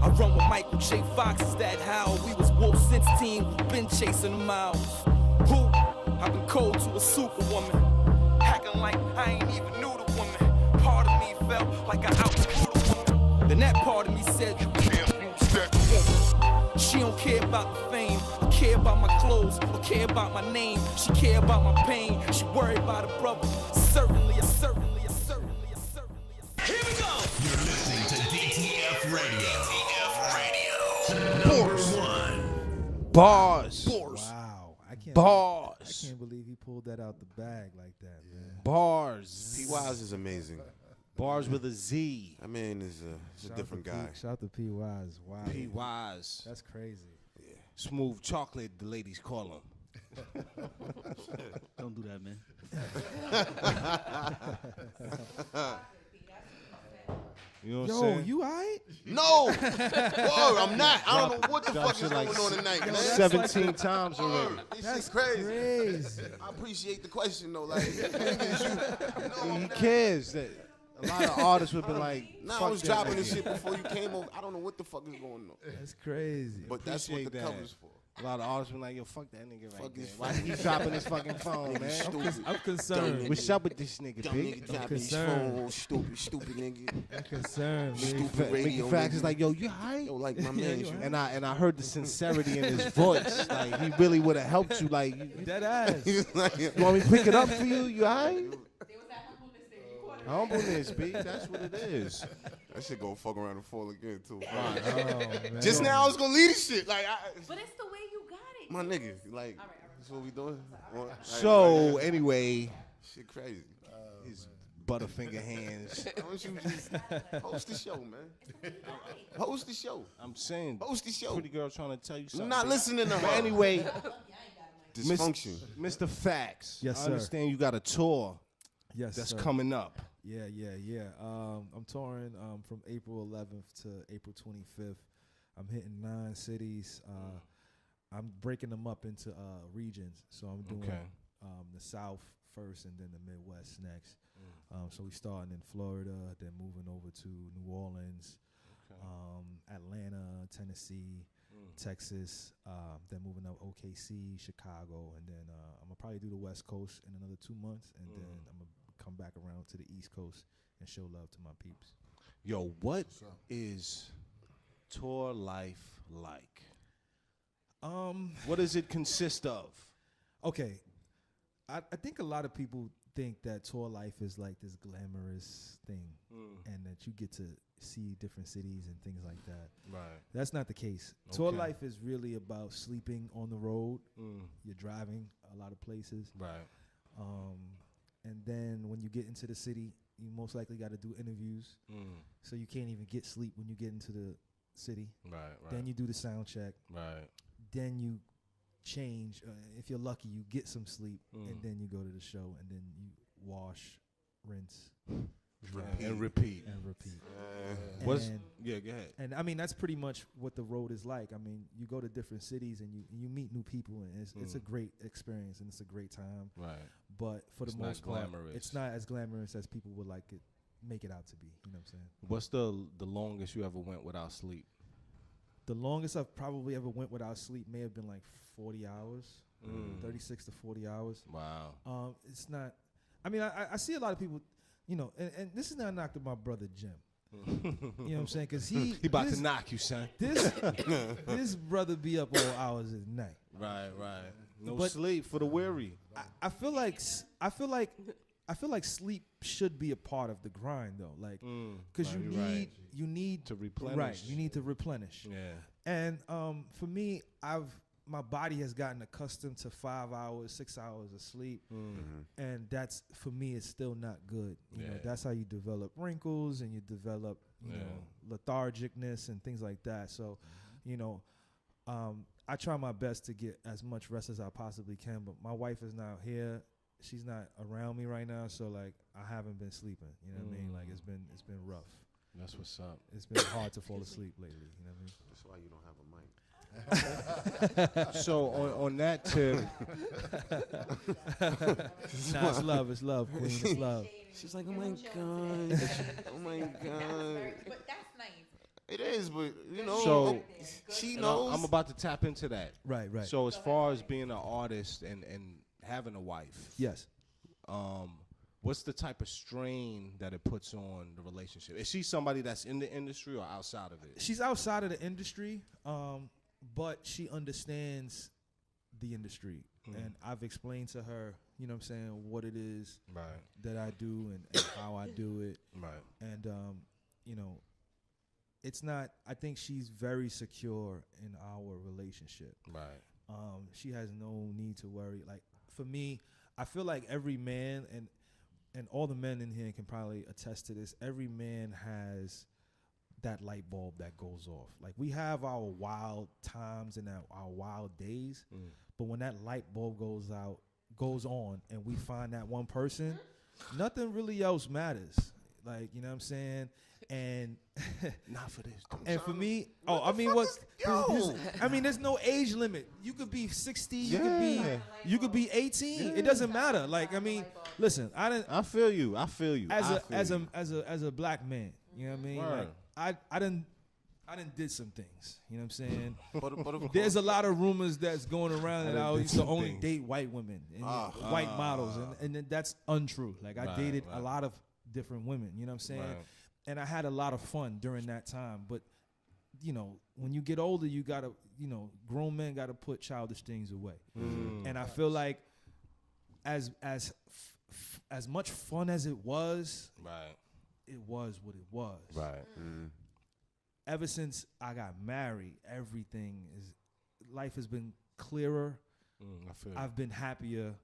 I run with Michael J. Fox, is that how? We was wolf since teen, been chasing the miles. Who? I've been cold to a superwoman. Hacking like I ain't even knew the woman. Part of me felt like I outgrew the woman. Then that part of me said, you can't lose that woman. She don't care about the fame, or care about my clothes, or care about my name. She care about my pain, she worried about her brother. Certainly. Here we go! You're listening to DTF Radio. Bars. Wow. I can't believe he pulled that out the bag like that, man. Bars. P. Wise is amazing. Bars with a Z. I mean, is a different guy. Shout out to P. Wise. Wow. P. Wise. That's crazy. Yeah. Smooth chocolate, the ladies call him. Don't do that, man. You know what I'm saying? You alright? No! Whoa, I'm not. I don't know what the fuck is going on tonight, man. 17 times already. This shit crazy. I appreciate the question, though. Like, He cares that a lot of artists would be like, nah, I was dropping this shit before you came over. I don't know what the fuck is going on. That's crazy. But that's what the cover's for. A lot of artists be like, yo, fuck that nigga right there. Why he dropping his fucking phone, man? I'm concerned. What's up with this nigga, big? I'm concerned. Stupid nigga. I'm concerned. Stupid radio. Mickey Factz is like, yo, you hype? Yo, like my man. And I heard the sincerity in his voice. Like, he really would have helped you. Like, dead ass. You want me to pick it up for you? You hype? Humbleness, B. That's what it is. That shit gonna fuck around and fall again, too. Man. Just now I was gonna leave this shit. Like, But it's the way you got it. my nigga, like, that's what we doing. So, anyway. Shit crazy. His Butterfinger hands. Why don't you just host the show, man? Host the show. I'm saying. Host the show. Pretty girl trying to tell you something. I'm not listening to her. But anyway. Dysfunction. Mr. Factz. Yes, I sir. understand you got a tour. Yes, that's sir. coming up. Yeah. I'm touring from April 11th to April 25th. I'm hitting 9 cities. I'm breaking them up into regions. So I'm doing the South first and then the Midwest next. So we starting in Florida, then moving over to New Orleans, Atlanta, Tennessee, Texas, then moving up OKC, Chicago, and then I'm gonna probably do the West Coast in another 2 months, and then I'm gonna come back around to the East Coast and show love to my peeps. Yo, what is tour life like? What does it consist of? Okay, I think a lot of people think that tour life is like this glamorous thing, and that you get to see different cities and things like that. Right. That's not the case. Tour life is really about sleeping on the road. You're driving a lot of places. Right. And then when you get into the city, you most likely got to do interviews. So you can't even get sleep when you get into the city. Right. Then you do the sound check. Right. Then you change. If you're lucky, you get some sleep, and then you go to the show, and then you wash, rinse, and repeat. And, Go ahead. And I mean, that's pretty much what the road is like. I mean, you go to different cities and you meet new people, and it's a great experience and it's a great time. Right. But for the It's most not part, glamorous. it's not as glamorous as people would like it, make it out to be. You know what I'm saying? What's the longest you ever went without sleep? The longest I've probably ever went without sleep may have been like 40 hours, 36 to 40 hours. Wow. It's not. I mean, I see a lot of people, you know, and this is not a knock to my brother Gem. You know what I'm saying? Because he about to knock you, son. This brother be up all hours of the night. Right. No sleep for the weary. I feel like sleep should be a part of the grind though, like because you need to replenish. Right, you need to replenish. Yeah. And for me, my body has gotten accustomed to 5 hours, 6 hours of sleep, and that's for me. It's still not good. You know, that's how you develop wrinkles and you develop you know lethargicness and things like that. So, you know, I try my best to get as much rest as I possibly can. But my wife is not here. She's not around me right now, so like I haven't been sleeping. You know what I mean? Like it's been rough. That's what's up. It's been hard to fall asleep lately. You know what I mean? That's why you don't have a mic. So on that tip, nah, it's love, Queen, it's love. She's like, oh my god, oh my god. But that's nice. It is, but you know, so she knows. I'm about to tap into that. Right. So as far as being an artist and having a wife, yes. What's the type of strain that it puts on the relationship? Is she somebody that's in the industry or outside of it? She's outside of the industry, but she understands the industry. And I've explained to her, you know what I'm saying, what it is that I do and how I do it. Right. And, you know, it's not, I think she's very secure in our relationship. Right. She has no need to worry. Like, for me, I feel like every man, and all the men in here can probably attest to this, every man has that light bulb that goes off. Like, we have our wild times and our wild days, but when that light bulb goes on, and we find that one person, nothing really else matters. Like, you know what I'm saying? And not for this. And for me, there's no age limit. You could be 60, you could be 18. It doesn't matter. Like, I mean, listen, I feel you. As a black man, you know what I mean? Word. Like, I done did some things. You know what I'm saying? But there's a lot of rumors that's going around that I used to only things. date white women and white models, and that's untrue. Like, I dated a lot of different women. You know what I'm saying? Right. And I had a lot of fun during that time. But, you know, when you get older, you gotta, you know, grown men gotta put childish things away. And I feel like as much fun as it was, it was what it was. Right. Ever since I got married, life has been clearer. I feel I've been happier.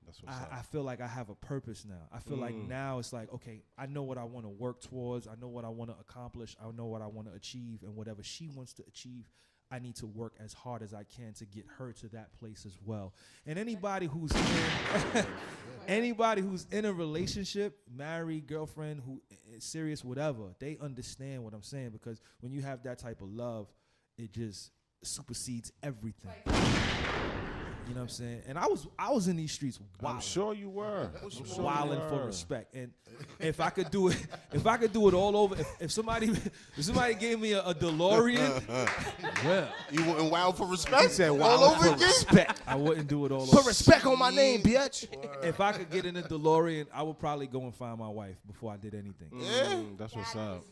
That's what's up. I feel like I have a purpose now. I feel like now it's like, okay, I know what I want to work towards. I know what I want to accomplish. I know what I want to achieve. And whatever she wants to achieve, I need to work as hard as I can to get her to that place as well. And anybody who's in a relationship, married, girlfriend, who is serious, whatever, they understand what I'm saying, because when you have that type of love, it just supersedes everything. You know what I'm saying? And I was in these streets wilding. I'm sure you were. Wilding for respect. And if I could do it all over, if somebody gave me a DeLorean, well, you wouldn't wild for respect. He said all over for again. respect. I wouldn't do it all over. Put respect on my name, bitch. If I could get in a DeLorean, I would probably go and find my wife before I did anything. That's what's up.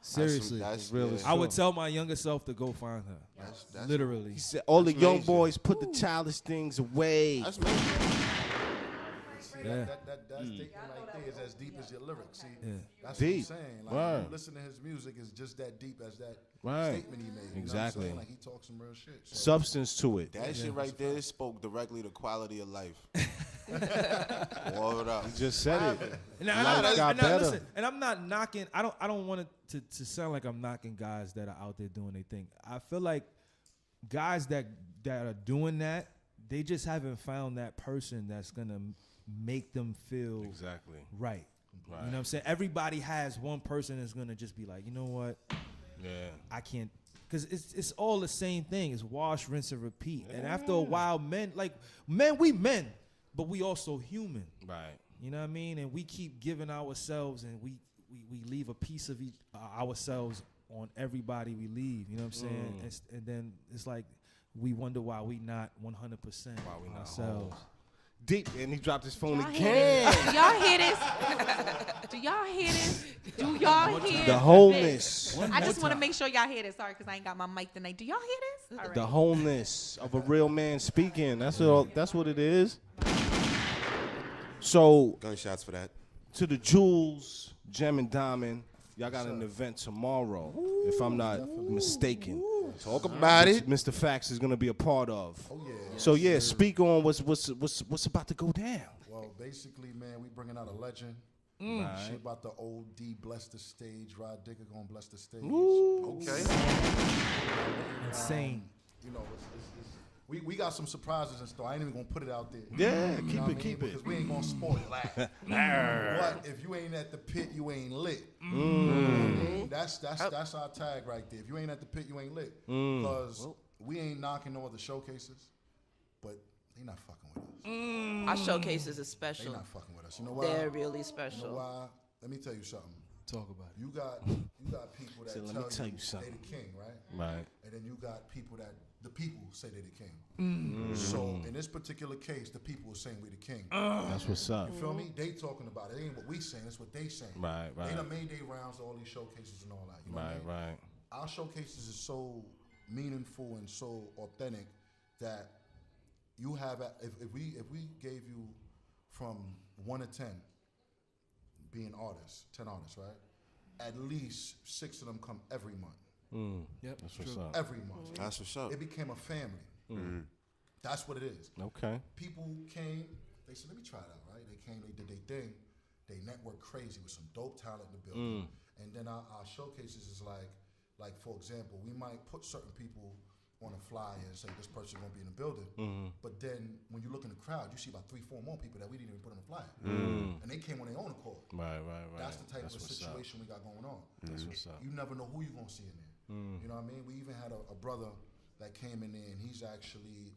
Seriously, I would tell my younger self to go find her. That's literally. He said, all the young boys put the childish things away. That's major. See, that statement right there is as deep as your lyrics. See, that's deep. what I'm saying. Like, when you listen to his music is just that deep as that statement he made. You Exactly. know what I'm saying? Like, he talks some real shit. So. Substance to it. That shit right there spoke directly to quality of life. Word up. You just said it. Listen, and I'm not knocking. I don't want it to sound like I'm knocking guys that are out there doing their thing. I feel like guys that are doing that, they just haven't found that person that's gonna make them feel exactly right. You know what I'm saying? Everybody has one person that's gonna just be like, you know what? Yeah. I can't, because it's all the same thing. It's wash, rinse, and repeat. And after a while, we men, but we also human. Right. You know what I mean? And we keep giving ourselves, and we leave a piece of ourselves on everybody we leave. You know what I'm saying? And then it's like we wonder why we not 100% ourselves. Deep, and he dropped his phone Y'all again. Do y'all hear this? Do y'all hear this? Do y'all hear The wholeness. this? I just want to make sure y'all hear this. Sorry, because I ain't got my mic tonight. Do y'all hear this? All right. The wholeness of a real man speaking. That's what it is. So gunshots for that. To the Jewels, Gem and Diamond, y'all got an event tomorrow, if I'm not mistaken. Talk about it. Mr. Factz is gonna be a part of. Oh yeah. So yeah, speak on what's about to go down. Well, basically, man, we bringing out a legend. Right. She about to OD bless the stage. Rod Digger gonna bless the stage. Ooh. Okay. Insane. You know, we got some surprises in store. I ain't even gonna put it out there. Yeah, You know what I mean? keep it. Because we ain't gonna spoil it. But if you ain't at the pit, you ain't lit. That's our tag right there. If you ain't at the pit, you ain't lit. Because we ain't knocking no other showcases, but they not fucking with us. Our showcases is special. They not fucking with us. You know why? They're really special. You know why? Let me tell you something. Talk about it. You got people that Let me tell you they something. the king, right? Right. And then you got people that the people say they the king. So in this particular case, the people are saying we the king. That's what's up. You feel me? They talking about it. It ain't what we saying. It's what they saying. Right. They done made their rounds to all these showcases and all that. You know what I mean? Right. Our showcases is so meaningful and so authentic that you have if we gave you from 1 to 10 being artists, 10 artists, right? At least 6 of them come every month. Yep, that's what's up. Every month. That's what's up. It became a family. That's what it is. Okay. People came, they said, let me try it out, right? They came, they did their thing. They networked crazy with some dope talent in the building. And then our showcases is like, for example, we might put certain people on a flyer and say this person gonna be in the building. But then when you look in the crowd, you see about 3-4 more people that we didn't even put on the flyer. And they came on their own accord. Right. That's the type of situation we got going on. That's what's up. You never know who you're gonna see in there. You know what I mean? We even had a brother that came in there, and he's actually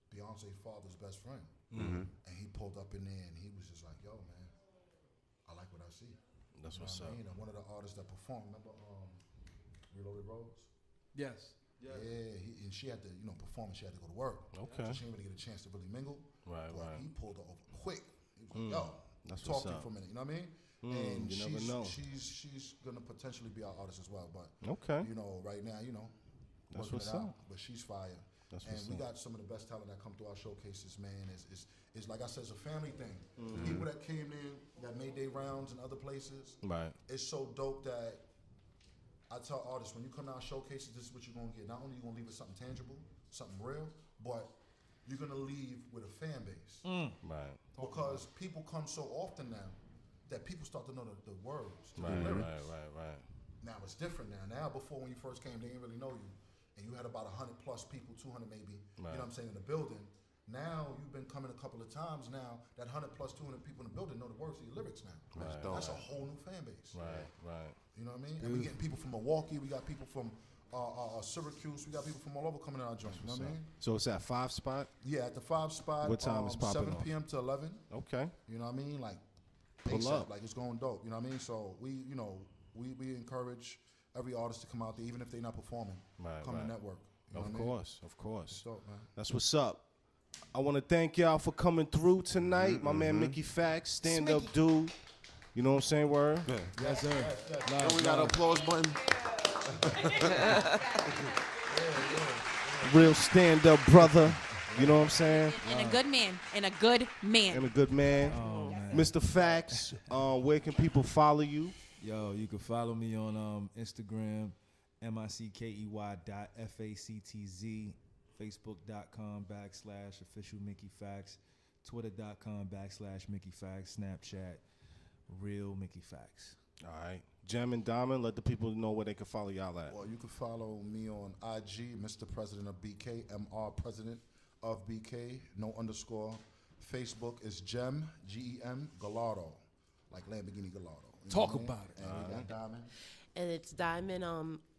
Beyonce's father's best friend. And he pulled up in there, and he was just like, yo, man, I like what I see. That's you know what's what up. I mean? And one of the artists that performed, remember Reloaded Rose? Yes. Yeah, and she had to, perform, and she had to go to work. Okay. So she didn't really get a chance to really mingle. Right. He pulled her over quick. He was like, yo, That's talk what's to you up. for a minute. You know what I mean? And you never know. she's gonna potentially be our artist as well. But Okay. right now, That's working what's it out. up. But she's fire. That's and what's we up. got some of the best talent that come through our showcases, man. It's like I said, it's a family thing. The people that came in, that made their rounds in other places, Right. it's so dope that I tell artists, when you come to our showcases, this is what you're gonna get. Not only you gonna leave with something tangible, something real, but you're gonna leave with a fan base. Right. Because people come so often now that people start to know the words to the Right. lyrics. Right. Now it's different now. Now before when you first came, they didn't really know you. And you had about 100 plus people, 200 maybe, you know what I'm saying, in the building. Now you've been coming a couple of times now, that 100 plus 200 people in the building know the words to your lyrics now. Right. That's a whole new fan base. Right. You know what I mean? And we getting people from Milwaukee, we got people from Syracuse, we got people from all over coming in our joint, you know what I mean? So it's at 5 spot? Yeah, at the 5 spot. What time is popping 7 off? p.m. to 11. Okay. You know what I mean? Like, Pull ASAP, up. like it's going dope. You know what I mean? So we encourage every artist to come out there, even if they're not performing. Come to network. You know what I mean? Of course. It's dope, man. That's what's up. I want to thank y'all for coming through tonight. My man Mickey Factz, stand-up dude. You know what I'm saying, word? Yeah. Yes, sir. And we got an applause button. Real stand-up brother. You know what I'm saying? And a good man. And a good man. And a good man. Oh, man. Mr. Factz, where can people follow you? Yo, you can follow me on Instagram, mickey.factz, facebook.com/official Mickey Factz, Twitter.com/Mickey Factz, Snapchat, real Mickey Factz. All right. Gem and Diamond, let the people know where they can follow y'all at. Well, you can follow me on IG, Mr. President of BK, MR President of BK, no underscore. Facebook is Gem, Gem Gallardo, like Lamborghini Gallardo. Talk about it. And we got Diamond. And it's Diamond,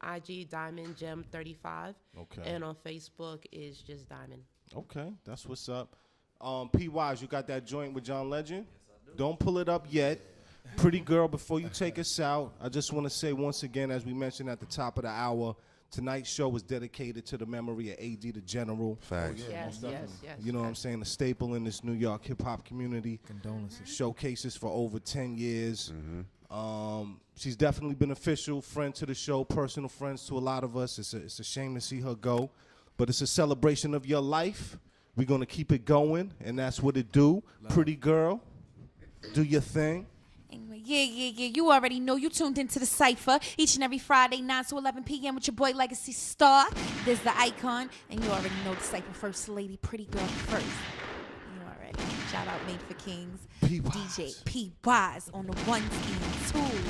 IG Diamond Gem 35. Okay. And on Facebook is just Diamond. Okay, that's what's up. P. Wise, you got that joint with John Legend? Yes, I do. Don't pull it up yet. Pretty girl, before you take us out, I just want to say once again, as we mentioned at the top of the hour, tonight's show was dedicated to the memory of A.D. the General. Facts. Oh, yeah, Yes. You know what I'm saying? A staple in this New York hip-hop community. Condolences. Showcases for over 10 years. She's definitely been official friend to the show, personal friends to a lot of us. It's a shame to see her go, but it's a celebration of your life. We're going to keep it going, and that's what it do. Pretty girl, do your thing. Anyway, yeah. You already know you tuned into the Cypher each and every Friday, 9 to 11 p.m. with your boy Legacy Star. There's the icon, and you already know the Cypher First Lady, Pretty Girl First. You already. Shout out Made for Kings, DJ P. Wise on the ones and twos.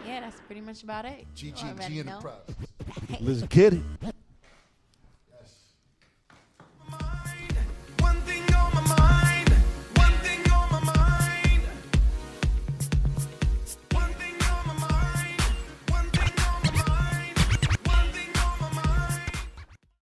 Yeah, that's pretty much about it. GGG in the prep. Let's get it.